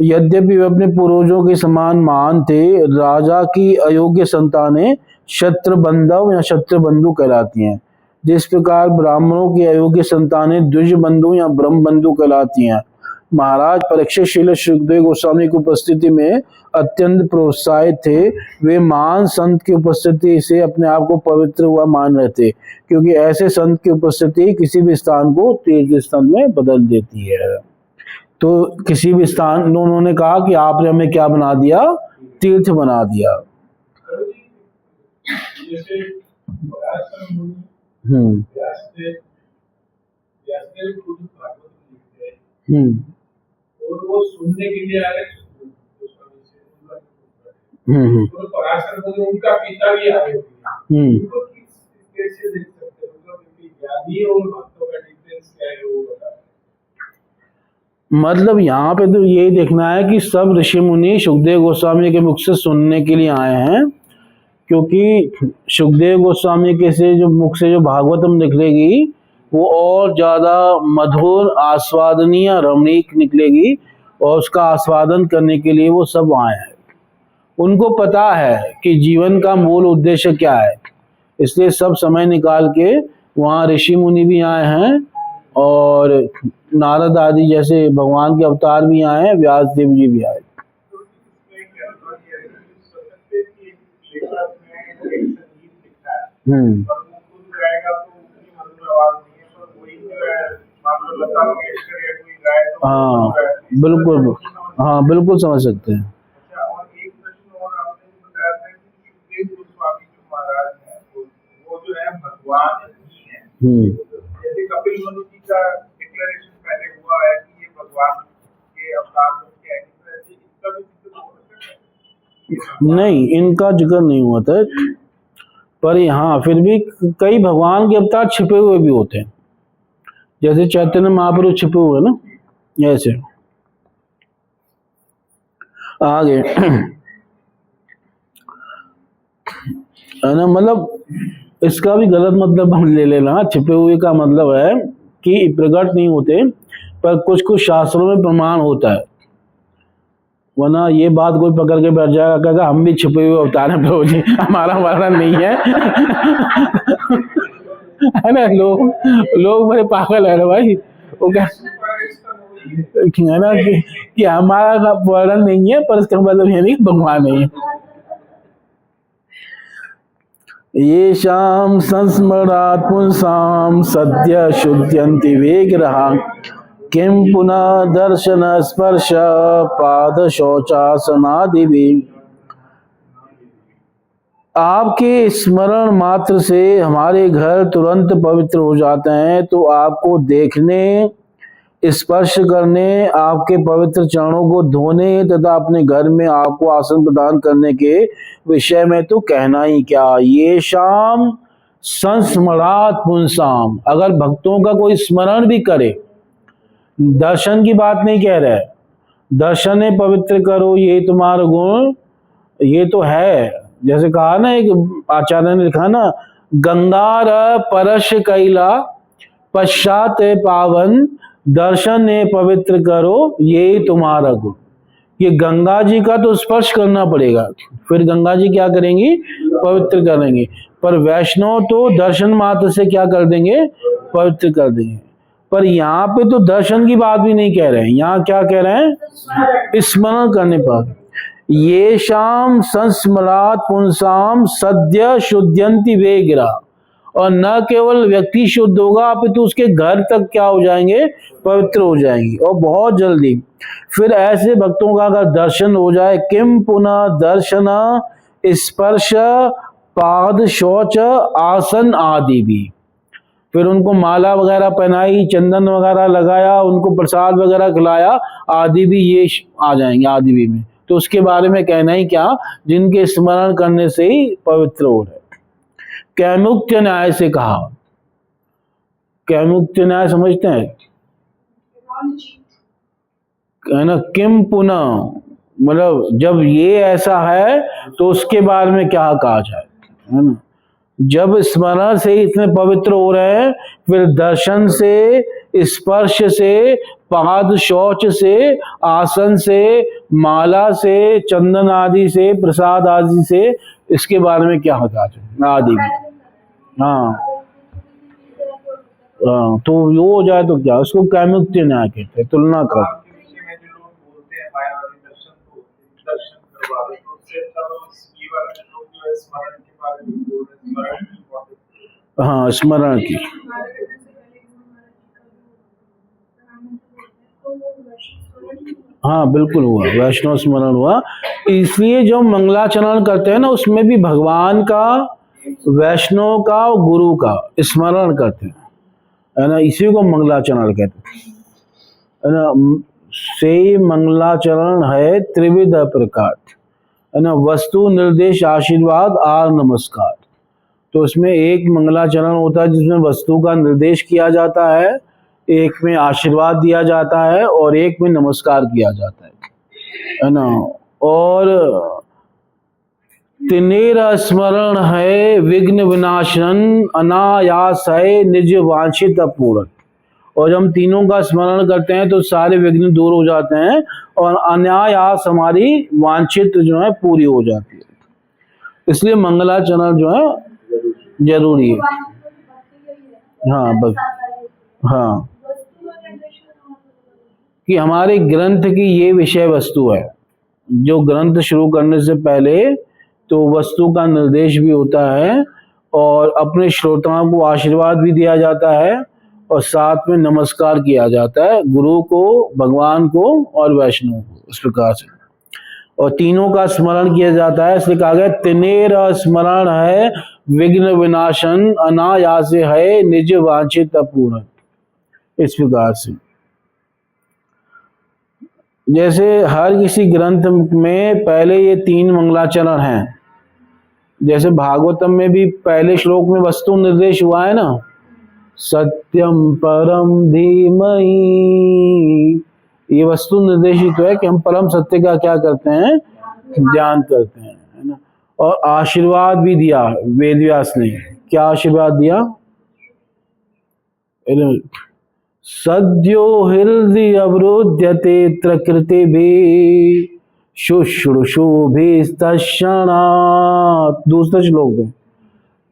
यद्यपि वे अपने पूर्वजों के समान महान थे, राजा की अयोग्य संतानें क्षत्रबंधव या क्षत्रबंधु कहलाती हैं। जिस प्रकार ब्राह्मणों की अयोग्य संतानें द्विजबंधु या ब्रह्मबंधु कहलाती हैं। महाराज परीक्षित श्रील सुखदेव गोस्वामी की उपस्थिति में अत्यंत प्रोत्साहित थे। वे महान संत की उपस्थिति से अपने आप को पवित्र हुआ मान रहे थे, क्योंकि ऐसे संत की उपस्थिति किसी भी स्थान को तीर्थ स्थान में बदल देती है। तो किसी भी स्थान, उन्होंने कहा कि आपने हमें क्या बना दिया, तीर्थ बना दिया। और वो सुनने के लिए आए, तो पराशर मुनि उनका पिता भी आए। उनको कैसे देख सकते हैं, ज्ञानी और भक्तों का डिफरेंस क्या है वो बता। मतलब यहाँ पे तो यही देखना है कि सब ऋषि मुनि सुखदेव गोस्वामी के मुख से सुनने के लिए आए हैं, क्योंकि सुखदेव गोस्वामी के से जो मुख से जो भागवतम निकलेगी वो और ज्यादा मधुर, आस्वादनीय, रमणीक निकलेगी, और उसका आस्वादन करने के लिए वो सब आए हैं। उनको पता है कि जीवन का मूल उद्देश्य क्या है, इसलिए सब समय निकाल के वहाँ ऋषि मुनि भी आए हैं, और नारद आदि जैसे भगवान के अवतार भी आए हैं, व्यास देव जी भी आए। हाँ बिल्कुल, हाँ बिल्कुल समझ सकते हैं। और एक प्रश्न और आपने बताया था कि सुखदेव गोस्वामी जो महाराज हैं वो जो है जैसे कपिल मुनि जी का डिक्लेरेशन पहले हुआ है कि ये भगवान के अवतार के हैं, तो ऐसे इसका भी जिक्र हो सकता है? नहीं, इनका जिक्र नहीं हुआ था, पर यहाँ फिर भी कई भगवान के अवतार छिपे हुए भी होते हैं, जैसे चैतन्य महाप्रभु छिपे हुए ना, ऐसे। आगे है ना, मतलब इसका भी गलत मतलब हम ले लेना। छिपे हुए का मतलब है कि प्रकट नहीं होते, पर कुछ कुछ शास्त्रों में प्रमाण होता है, वरना ये बात कोई पकड़ के बैठ जाएगा, कहेगा हम भी छिपे हुए अवतार हैं प्रभु जी, हमारा वर्णन नहीं है। है ना, लोग बड़े पागल है ना भाई, वो क्या है ना कि हमारा वर्णन नहीं है, पर इसका मतलब ये नहीं भगवान नहीं है। ये शाम संस्मरात् पुंसाम सद्य शुद्ध्यन्ति विग्रहा किम पुनः दर्शन स्पर्श पाद शौचासनादि भी। आपके स्मरण मात्र से हमारे घर तुरंत पवित्र हो जाते हैं, तो आपको देखने, स्पर्श करने, आपके पवित्र चरणों को धोने तथा अपने घर में आपको आसन प्रदान करने के विषय में तो कहना ही क्या। ये शाम संस्मरात् पुंसाम, अगर भक्तों का कोई स्मरण भी करे, दर्शन की बात नहीं कह रहे, दर्शन पवित्र करो ये तुम्हारा गुण, ये तो है। जैसे कहा ना, एक आचार्य ने लिखा ना, गंगार परश कैला पश्चात पावन दर्शन पवित्र करो ये तुम्हारा गुण। ये गंगा जी का तो स्पर्श करना पड़ेगा, फिर गंगा जी क्या करेंगी, पवित्र करेंगे। पर वैष्णव तो दर्शन मात्र से क्या कर देंगे, पवित्र कर देंगे। पर यहाँ पे तो दर्शन की बात भी नहीं कह रहे हैं, यहाँ क्या कह रहे हैं, स्मरण करने पर। ये शाम संस्मरात् पुंसाम सद्य शुद्ध्यन्ति विग्रहा, और न केवल व्यक्ति शुद्ध होगा, अपितु उसके घर तक क्या हो जाएंगे, पवित्र हो जाएंगे, और बहुत जल्दी। फिर ऐसे भक्तों का अगर दर्शन हो जाए, किम पुनः दर्शन स्पर्श पाद शौच आसन आदि भी, फिर उनको माला वगैरह पहनाई, चंदन वगैरह लगाया, उनको प्रसाद वगैरह खिलाया, आदि भी ये आ जाएंगे आदि भी में। तो उसके बारे में कहना ही क्या, जिनके स्मरण करने से ही पवित्र हो रहे। कैमुक्त्य न्याय से कहा, कैमुक्त्य न्याय समझते हैं, है ना, किम पुनः, मतलब जब ये ऐसा है तो उसके बारे में क्या कहा जाए, है ना। जब स्मरण से इतने पवित्र हो रहे हैं, फिर दर्शन से, स्पर्श से, पाद शौच से, आसन से, माला से, चंदन आदि से, प्रसाद आदि से, इसके बारे में क्या होता है आदि में। हाँ, तो वो हो जाए तो क्या, उसको कैमुक्त्य न्याय कहते हैं, तुलना कर। हाँ, स्मरण की, हाँ बिल्कुल हुआ, वैष्णव स्मरण हुआ। इसलिए जो मंगलाचरण करते हैं ना, उसमें भी भगवान का, वैष्णव का और गुरु का स्मरण करते हैं, है ना, इसी को मंगलाचरण कहते हैं, है ना। से मंगलाचरण है त्रिविध प्रकार, है ना, वस्तु, निर्देश, आशीर्वाद और नमस्कार। तो इसमें एक मंगलाचरण होता है जिसमें वस्तु का निर्देश किया जाता है, एक में आशीर्वाद दिया जाता है, और एक में नमस्कार किया जाता है ना। और तिनेर स्मरण है विघ्न विनाशन, अनायास है निज वांछित पूर्ण। और जब हम तीनों का स्मरण करते हैं तो सारे विघ्न दूर हो जाते हैं, और अनायास हमारी वांछित जो है पूरी हो जाती है। इसलिए मंगलाचरण जो है जरूरी है। हाँ बस, हाँ, कि हमारे ग्रंथ की ये विषय वस्तु है। जो ग्रंथ शुरू करने से पहले तो वस्तु का निर्देश भी होता है, और अपने श्रोताओं को आशीर्वाद भी दिया जाता है, और साथ में नमस्कार किया जाता है गुरु को, भगवान को और वैष्णव को, इस प्रकार से। और तीनों का स्मरण किया जाता है, इसलिए कहा गया तिनेर स्मरण है विघ्न विनाशन, अनायास है निज वांछित पूर्ण। इस प्रकार से जैसे हर किसी ग्रंथ में पहले ये 3 मंगलाचरण हैं, जैसे भागवतम में भी पहले श्लोक में वस्तु निर्देश हुआ है ना, सत्यम परम धीमहि, ये वस्तु निर्देशित है कि हम परम सत्य का क्या करते हैं, ध्यान करते हैं, है ना। और आशीर्वाद भी दिया वेदव्यास ने, क्या आशीर्वाद दिया, सद्यो हृदय अवरुध्यते प्रकृति भी शुश्रूषु भी तत्क्षणात्, दूसरे श्लोक में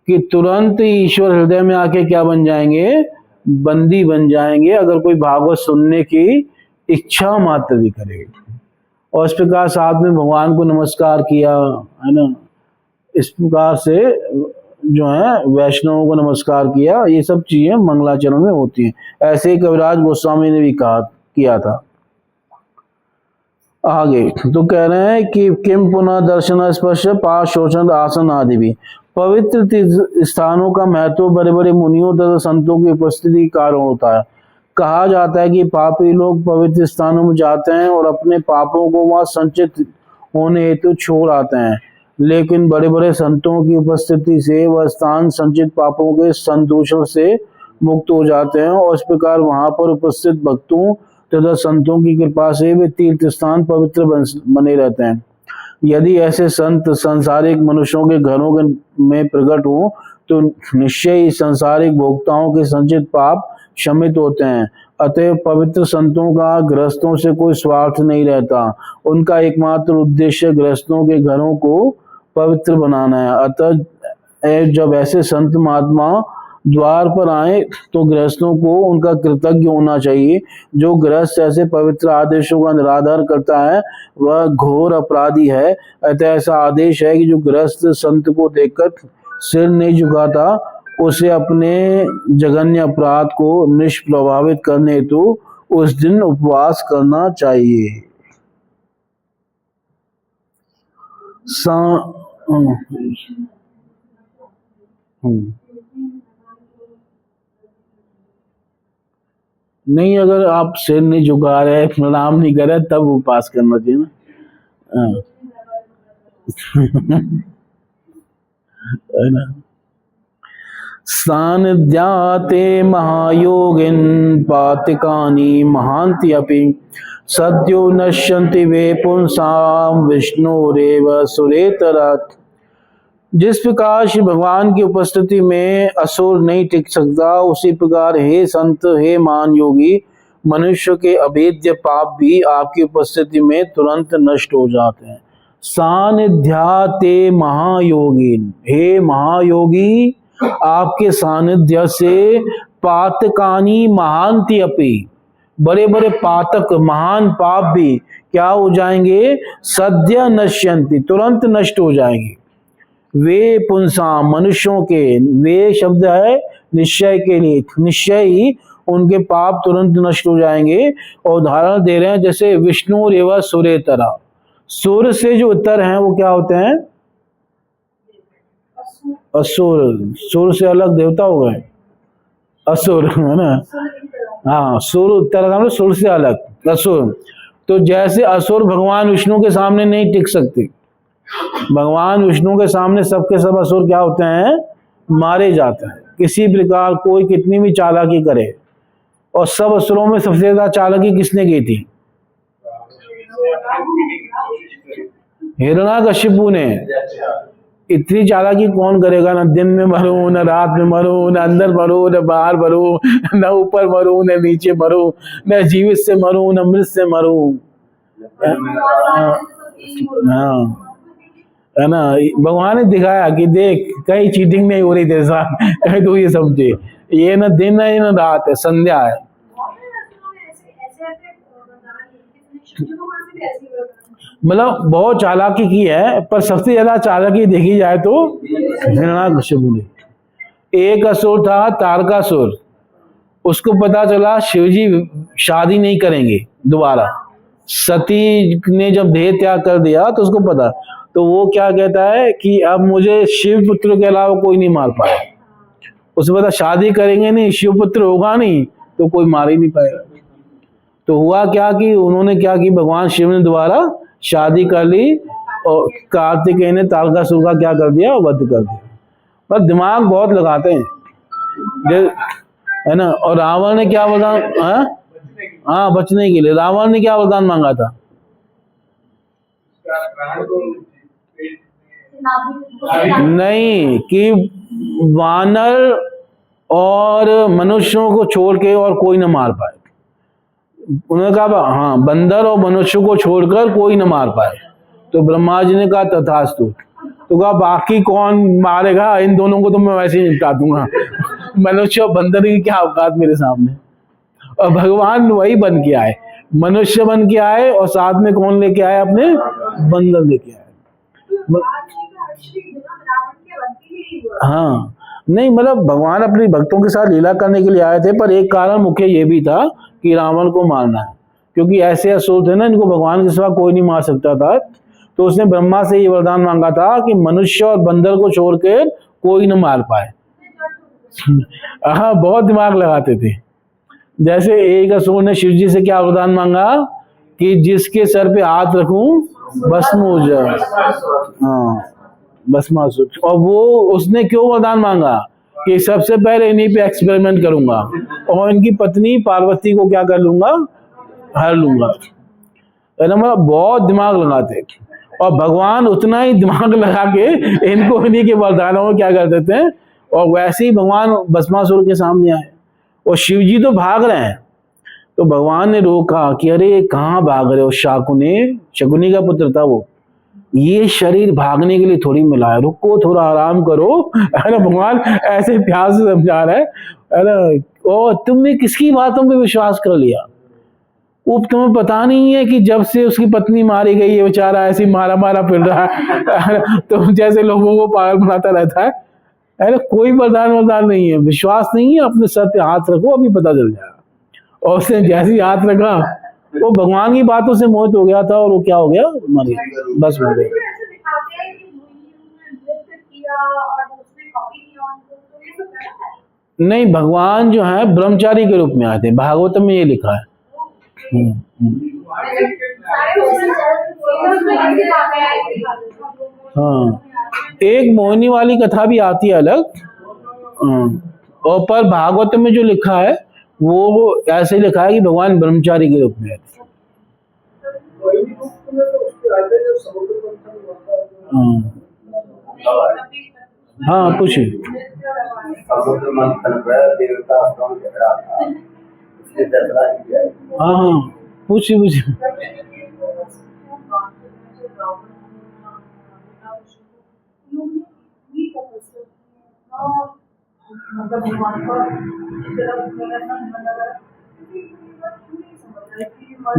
कि तुरंत ईश्वर हृदय में आके क्या बन जाएंगे, बंदी बन जाएंगे, अगर कोई भागवत सुनने की इच्छा मात्र भी करे। और इस प्रकार साथ में भगवान को नमस्कार किया, है ना, इस प्रकार से जो है वैष्णवों को नमस्कार किया, ये सब चीजें मंगलाचरण में होती हैं। ऐसे ही कविराज गोस्वामी ने भी कहा किया था। आगे तो कह रहे हैं कि किम पुनः दर्शन स्पर्श पाश शोचन आसन आदि भी, पवित्र स्थानों का महत्व बड़े बड़े मुनियों तथा संतों की उपस्थिति कारण होता है। कहा जाता है कि पापी लोग पवित्र स्थानों में जाते हैं और अपने पापों को वहां संचित होने हेतु छोड़ आते हैं, लेकिन बड़े बड़े संतों की उपस्थिति से वह स्थान संचित पापों के संदूषण से मुक्त हो जाते हैं, और इस प्रकार वहां पर उपस्थित भक्तों तथा संतों की कृपा से वे तीर्थ स्थान पवित्र बने रहते हैं। यदि ऐसे संत सांसारिक मनुष्यों के घरों में प्रकट हों तो निश्चय ही सांसारिक भोक्ताओं के संचित पाप क्षमित होते हैं। अतः पवित्र संतों का गृहस्थों से कोई स्वार्थ नहीं रहता, उनका एकमात्र उद्देश्य गृहस्थों के घरों को पवित्र बनाना है। अतः जब ऐसे संत महात्मा द्वार पर आए तो गृहस्थों को उनका कृतज्ञ होना चाहिए। जो गृहस्थ ऐसे पवित्र आदेशों का निरादर करता है वह घोर अपराधी है। अतः ऐसा आदेश है कि जो गृहस्थ संत को देखकर सिर नहीं झुकाता उसे अपने जघन्य अपराध को निष्प्रभावित करने हेतु उस दिन उपवास करना चाहिए। नहीं, अगर आप सिर नहीं झुका रहे, प्रणाम नहीं कर रहे, तब उपवास करना चाहिए ना। है ना। सानिध्याते महायोगिन पातिकानि महांति अपि सद्यो नश्यन्ति वे पुंसाम विष्णुरेव सुरेतरात्। जिस प्रकार श्री भगवान की उपस्थिति में असुर नहीं टिक सकता, उसी प्रकार हे संत, हे महान योगी, मनुष्य के अभेद्य पाप भी आपकी उपस्थिति में तुरंत नष्ट हो जाते हैं। सानिध्याते महायोगिन, हे महायोगी, आपके सानिध्य से पातकानी महांति अपि, बड़े बड़े पातक महान पाप भी क्या हो जाएंगे, सद्य नश्यन्ति, तुरंत नष्ट हो जाएंगे। वे पुंसा, मनुष्यों के, वे शब्द है निश्चय के लिए, निश्चय ही उनके पाप तुरंत नष्ट हो जाएंगे। और उदाहरण दे रहे हैं जैसे विष्णु रेवा सुरेतरा, सूर्य से जो उत्तर हैं वो क्या होते हैं, असुर। सूर्य से अलग देवता हो गए असुर, है ना। हाँ, सूर्य उत्तर का मतलब सूर्य से अलग असुर। तो जैसे असुर भगवान विष्णु के सामने नहीं टिक सकते, भगवान विष्णु के सामने सबके सब असुर क्या होते हैं, मारे जाते हैं। किसी प्रकार कोई कितनी भी चालाकी करे, और सब असुरों में सबसे ज्यादा चालाकी किसने की थी, हिरण्याकशिपु ने। इतनी चालाकी कौन करेगा, ना दिन में मरूं, न रात में मरूं, न अंदर मरूं, न बाहर मरूं, न ऊपर मरूं, न नीचे मरूं, न जीवित से मरूं, न मृत से मरूं। हाँ, है ना। भगवान ने दिखाया कि देख कहीं चीटिंग नहीं हो रही तेरे साथ, कहीं तो ये समझे ये न दिन है न रात है, संध्या है। मतलब बहुत चालाकी की है, पर सबसे ज्यादा चालाकी देखी जाए तो हिरण्याकशिपु ने। एक असुर था तारकासुर, उसको पता चला शिवजी शादी नहीं करेंगे दोबारा, सती ने जब देह त्याग कर दिया तो उसको पता, तो वो क्या कहता है कि अब मुझे शिवपुत्र के अलावा कोई नहीं मार पाया। उसे पता शादी करेंगे नहीं, शिवपुत्र होगा नहीं तो कोई मार ही नहीं पाएगा। तो हुआ क्या कि उन्होंने क्या कि भगवान शिव ने दोबारा शादी कर ली और कार्तिकेय ने तारकासुर का क्या कर दिया, वध कर दिया। पर दिमाग बहुत लगाते हैं है ना। और रावण ने क्या वरदान, हाँ बचने के लिए रावण ने क्या वरदान मांगा था? नहीं, कि वानर और मनुष्यों को छोड़ के और कोई न मार पाए। उन्होंने कहा हाँ, बंदर और मनुष्य को छोड़कर कोई न मार पाए। तो ब्रह्मा जी ने कहा तथास्तु। तो कहा बाकी कौन मारेगा, इन दोनों को तो मैं वैसे ही निपटा दूंगा। मनुष्य और बंदर की क्या औकात मेरे सामने। और भगवान वही बन के आए, मनुष्य बन के आए और साथ में कौन लेके आए, अपने बंदर लेके आए। हाँ नहीं, मतलब भगवान अपने भक्तों के साथ लीला करने के लिए आए थे, पर एक कारण मुख्य ये भी था कि रावण को मारना है, क्योंकि ऐसे असुर थे ना, इनको भगवान के सिवा कोई नहीं मार सकता था। तो उसने ब्रह्मा से ये वरदान मांगा था कि मनुष्य और बंदर को छोड़ के कोई न मार पाए। हाँ, बहुत दिमाग लगाते थे। जैसे एक असुर ने शिव जी से क्या वरदान मांगा कि जिसके सर पे हाथ रखूं भस्म हो जाए। हाँ, भस्मासुर। और वो उसने क्यों वरदान मांगा कि सबसे पहले इन्हीं पे एक्सपेरिमेंट करूंगा और इनकी पत्नी पार्वती को क्या कर लूंगा, हर लूंगा। मतलब बहुत दिमाग लगाते। और भगवान उतना ही दिमाग लगा के इनको इन्हीं के वरदानों में क्या कर देते हैं। और वैसे ही भगवान भस्मासुर के सामने आए और शिव जी तो भाग रहे हैं, तो भगवान ने रोका कि अरे कहाँ भाग रहे हो। शकुनी का पुत्र था वो, ये शरीर भागने के लिए थोड़ी मिला है, रुको थोड़ा आराम करो, है ना। भगवान ऐसे प्यार से समझा रहे है ना। और तुमने किसकी बातों पे विश्वास कर लिया। वो तुम्हें पता नहीं है कि जब से उसकी पत्नी मारी गई है, बेचारा ऐसे मारा मारा फिर रहा है। तो जैसे लोगों को पागल बनाता रहता है ना। कोई वरदान नहीं है, विश्वास नहीं है, अपने सर पे हाथ रखो, अभी पता चल जाएगा। और उसने जैसे ही हाथ रखा, वो भगवान की बातों से मोहित हो गया था और वो क्या हो गया, मर गया, बस हो गया। नहीं, भगवान जो है ब्रह्मचारी के रूप में आते हैं, भागवत में ये लिखा है। हाँ, एक मोहिनी वाली कथा भी आती है अलग। और पर भागवत में जो लिखा है वो ऐसे लिखा है कि भगवान ब्रह्मचारी के रूप में है। हाँ पूछिए। हाँ पूछिए।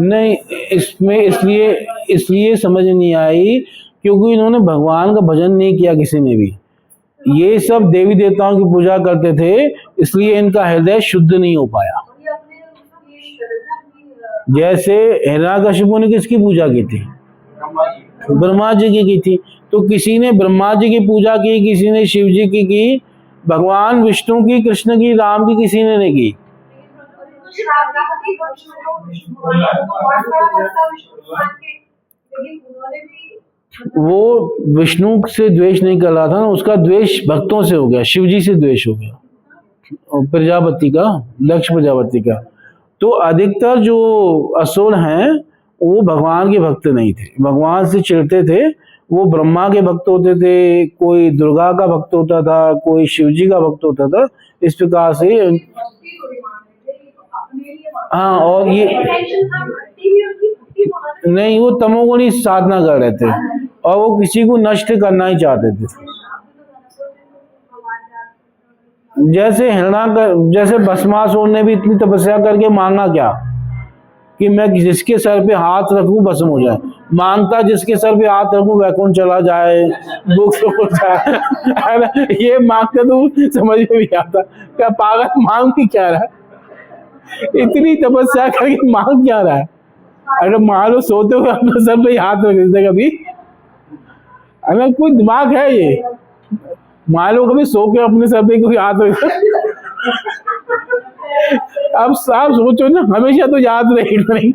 नहीं, इसमें इसलिए समझ नहीं आई क्योंकि इन्होंने भगवान का भजन नहीं किया किसी ने भी। ये सब देवी देवताओं की पूजा करते थे, इसलिए इनका हृदय शुद्ध नहीं हो पाया। जैसे हिरण्यकशिपु ने किसकी पूजा की थी, ब्रह्मा जी की थी। तो किसी ने ब्रह्मा जी की पूजा की, किसी ने शिव जी की, भगवान विष्णु की, कृष्ण की, राम की किसी ने नहीं की। वो विष्णु से द्वेष नहीं कर रहा था ना, उसका द्वेष भक्तों से हो गया, शिव जी से द्वेष हो गया, प्रजापति का, दक्ष प्रजापति का। तो अधिकतर जो असुर हैं वो भगवान के भक्त नहीं थे, भगवान से चिढ़ते थे। वो ब्रह्मा के भक्त होते थे, कोई दुर्गा का भक्त होता था, कोई शिव जी का भक्त होता था, इस प्रकार से। हाँ, और ये नहीं, वो तमोगुणी साधना कर रहे थे और वो किसी को नष्ट करना ही चाहते थे। जैसे भस्मासुर ने भी इतनी तपस्या करके मांगा क्या कि मैं जिसके सर पे हाथ रखूं भस्म हो जाए। मांगता जिसके सर पे हाथ रखूं वैकुंठ चला जाए, दुख हो जाए। ये मांगते तो समझ में भी आता, क्या पागल मांग भी क्या रहा है, इतनी तपस्या करके मांग क्या रहा है। अगर मान लो सोते हुए अपने सर पे ही हाथ रख देते कभी, अगर कोई दिमाग है ये, मान लो कभी सो के अपने सर पे कोई हाथ रख अब आप सोचो ना, हमेशा तो याद रहेगा नहीं,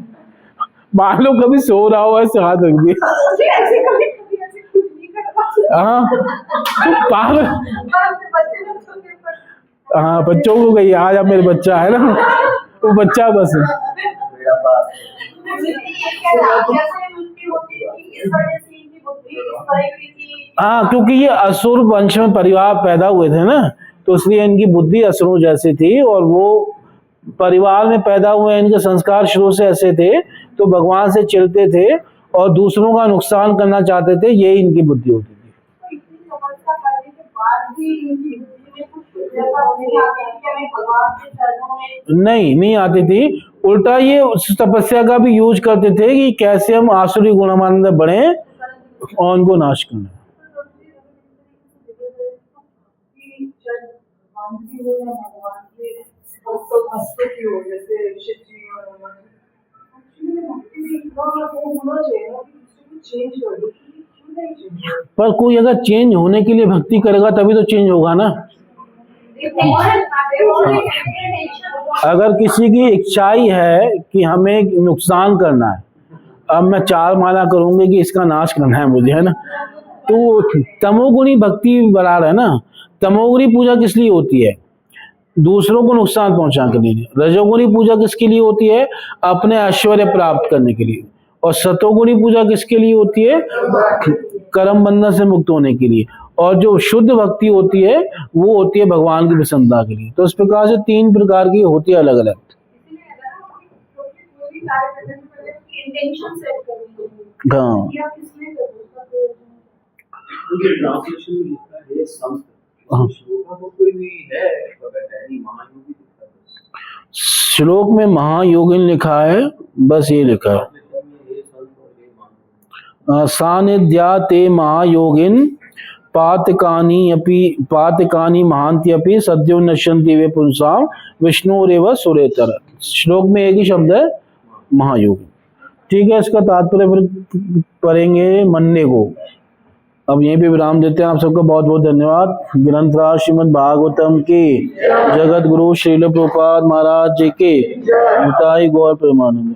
मान लो कभी सो रहा हो ऐसे हाथ रख दिया, हाँ तो पागल। हाँ बच्चों को कही आज अब मेरा बच्चा है ना, वो बच्चा बस है। हाँ क्योंकि ये असुर वंश में परिवार पैदा हुए थे ना, तो इसलिए इनकी बुद्धि असुरों जैसी थी, और वो परिवार में पैदा हुए, इनके संस्कार शुरू से ऐसे थे, तो भगवान से चिढ़ते थे और दूसरों का नुकसान करना चाहते थे, यही इनकी बुद्धि होती थी। नहीं आती थी, उल्टा ये उस तपस्या का भी यूज करते थे कि कैसे हम आसुरी गुणमान में बढ़े और उनको नाश करें। पर कोई अगर चेंज होने के लिए भक्ति करेगा तभी तो चेंज होगा ना। अगर किसी की इच्छा ही है कि हमें नुकसान करना है, अब मैं 4 माला करूंगी कि इसका नाश करना है मुझे, है ना, तो तमोगुणी भक्ति बढ़ा रहा है ना। तमोगुणी पूजा किस लिए होती है? दूसरों को नुकसान पहुंचाने के लिए। रजोगुणी पूजा किसके लिए होती है? अपने ऐश्वर्य प्राप्त करने के लिए। और सतोगुणी पूजा किसके लिए होती है? कर्म बंधन से मुक्त होने के लिए। और जो शुद्ध भक्ति होती है वो होती है भगवान की प्रसन्नता के लिए। तो इस प्रकार से 3 प्रकार की होती है अलग अलग। हाँ श्लोक में महायोगिन लिखा है, बस ये लिखा है, सानिध्या ते महायोगिन पातकानी महांति अपि सद्यो नश्यन्ति वे पुंसाम विष्णुरेव सुरेतर। श्लोक में एक ही शब्द है महायोगिन। ठीक है, इसका तात्पर्य फिर पढ़ेंगे मन्ने को। अब यहीं पे विराम देते हैं। आप सबका बहुत बहुत धन्यवाद। ग्रंथराज श्रीमद् भागवतम के जगत गुरु श्रील प्रभुपाद महाराज जी के निताई गौर प्रेमानंद।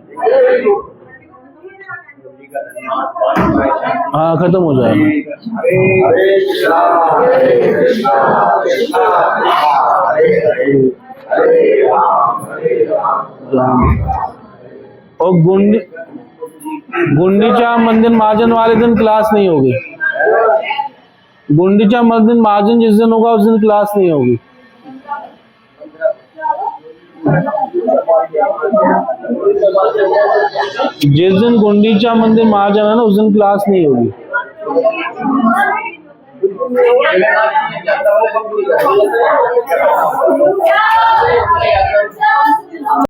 हाँ खत्म हो जाएगा। और गुंडीचा मंदिर महाजन वाले दिन क्लास नहीं होगी। गुंडीचा मंदिर महाजन जिस दिन होगा उस दिन क्लास नहीं होगी। जिस दिन गुंडीचा मंदिर महाजन है ना उस दिन क्लास नहीं होगी।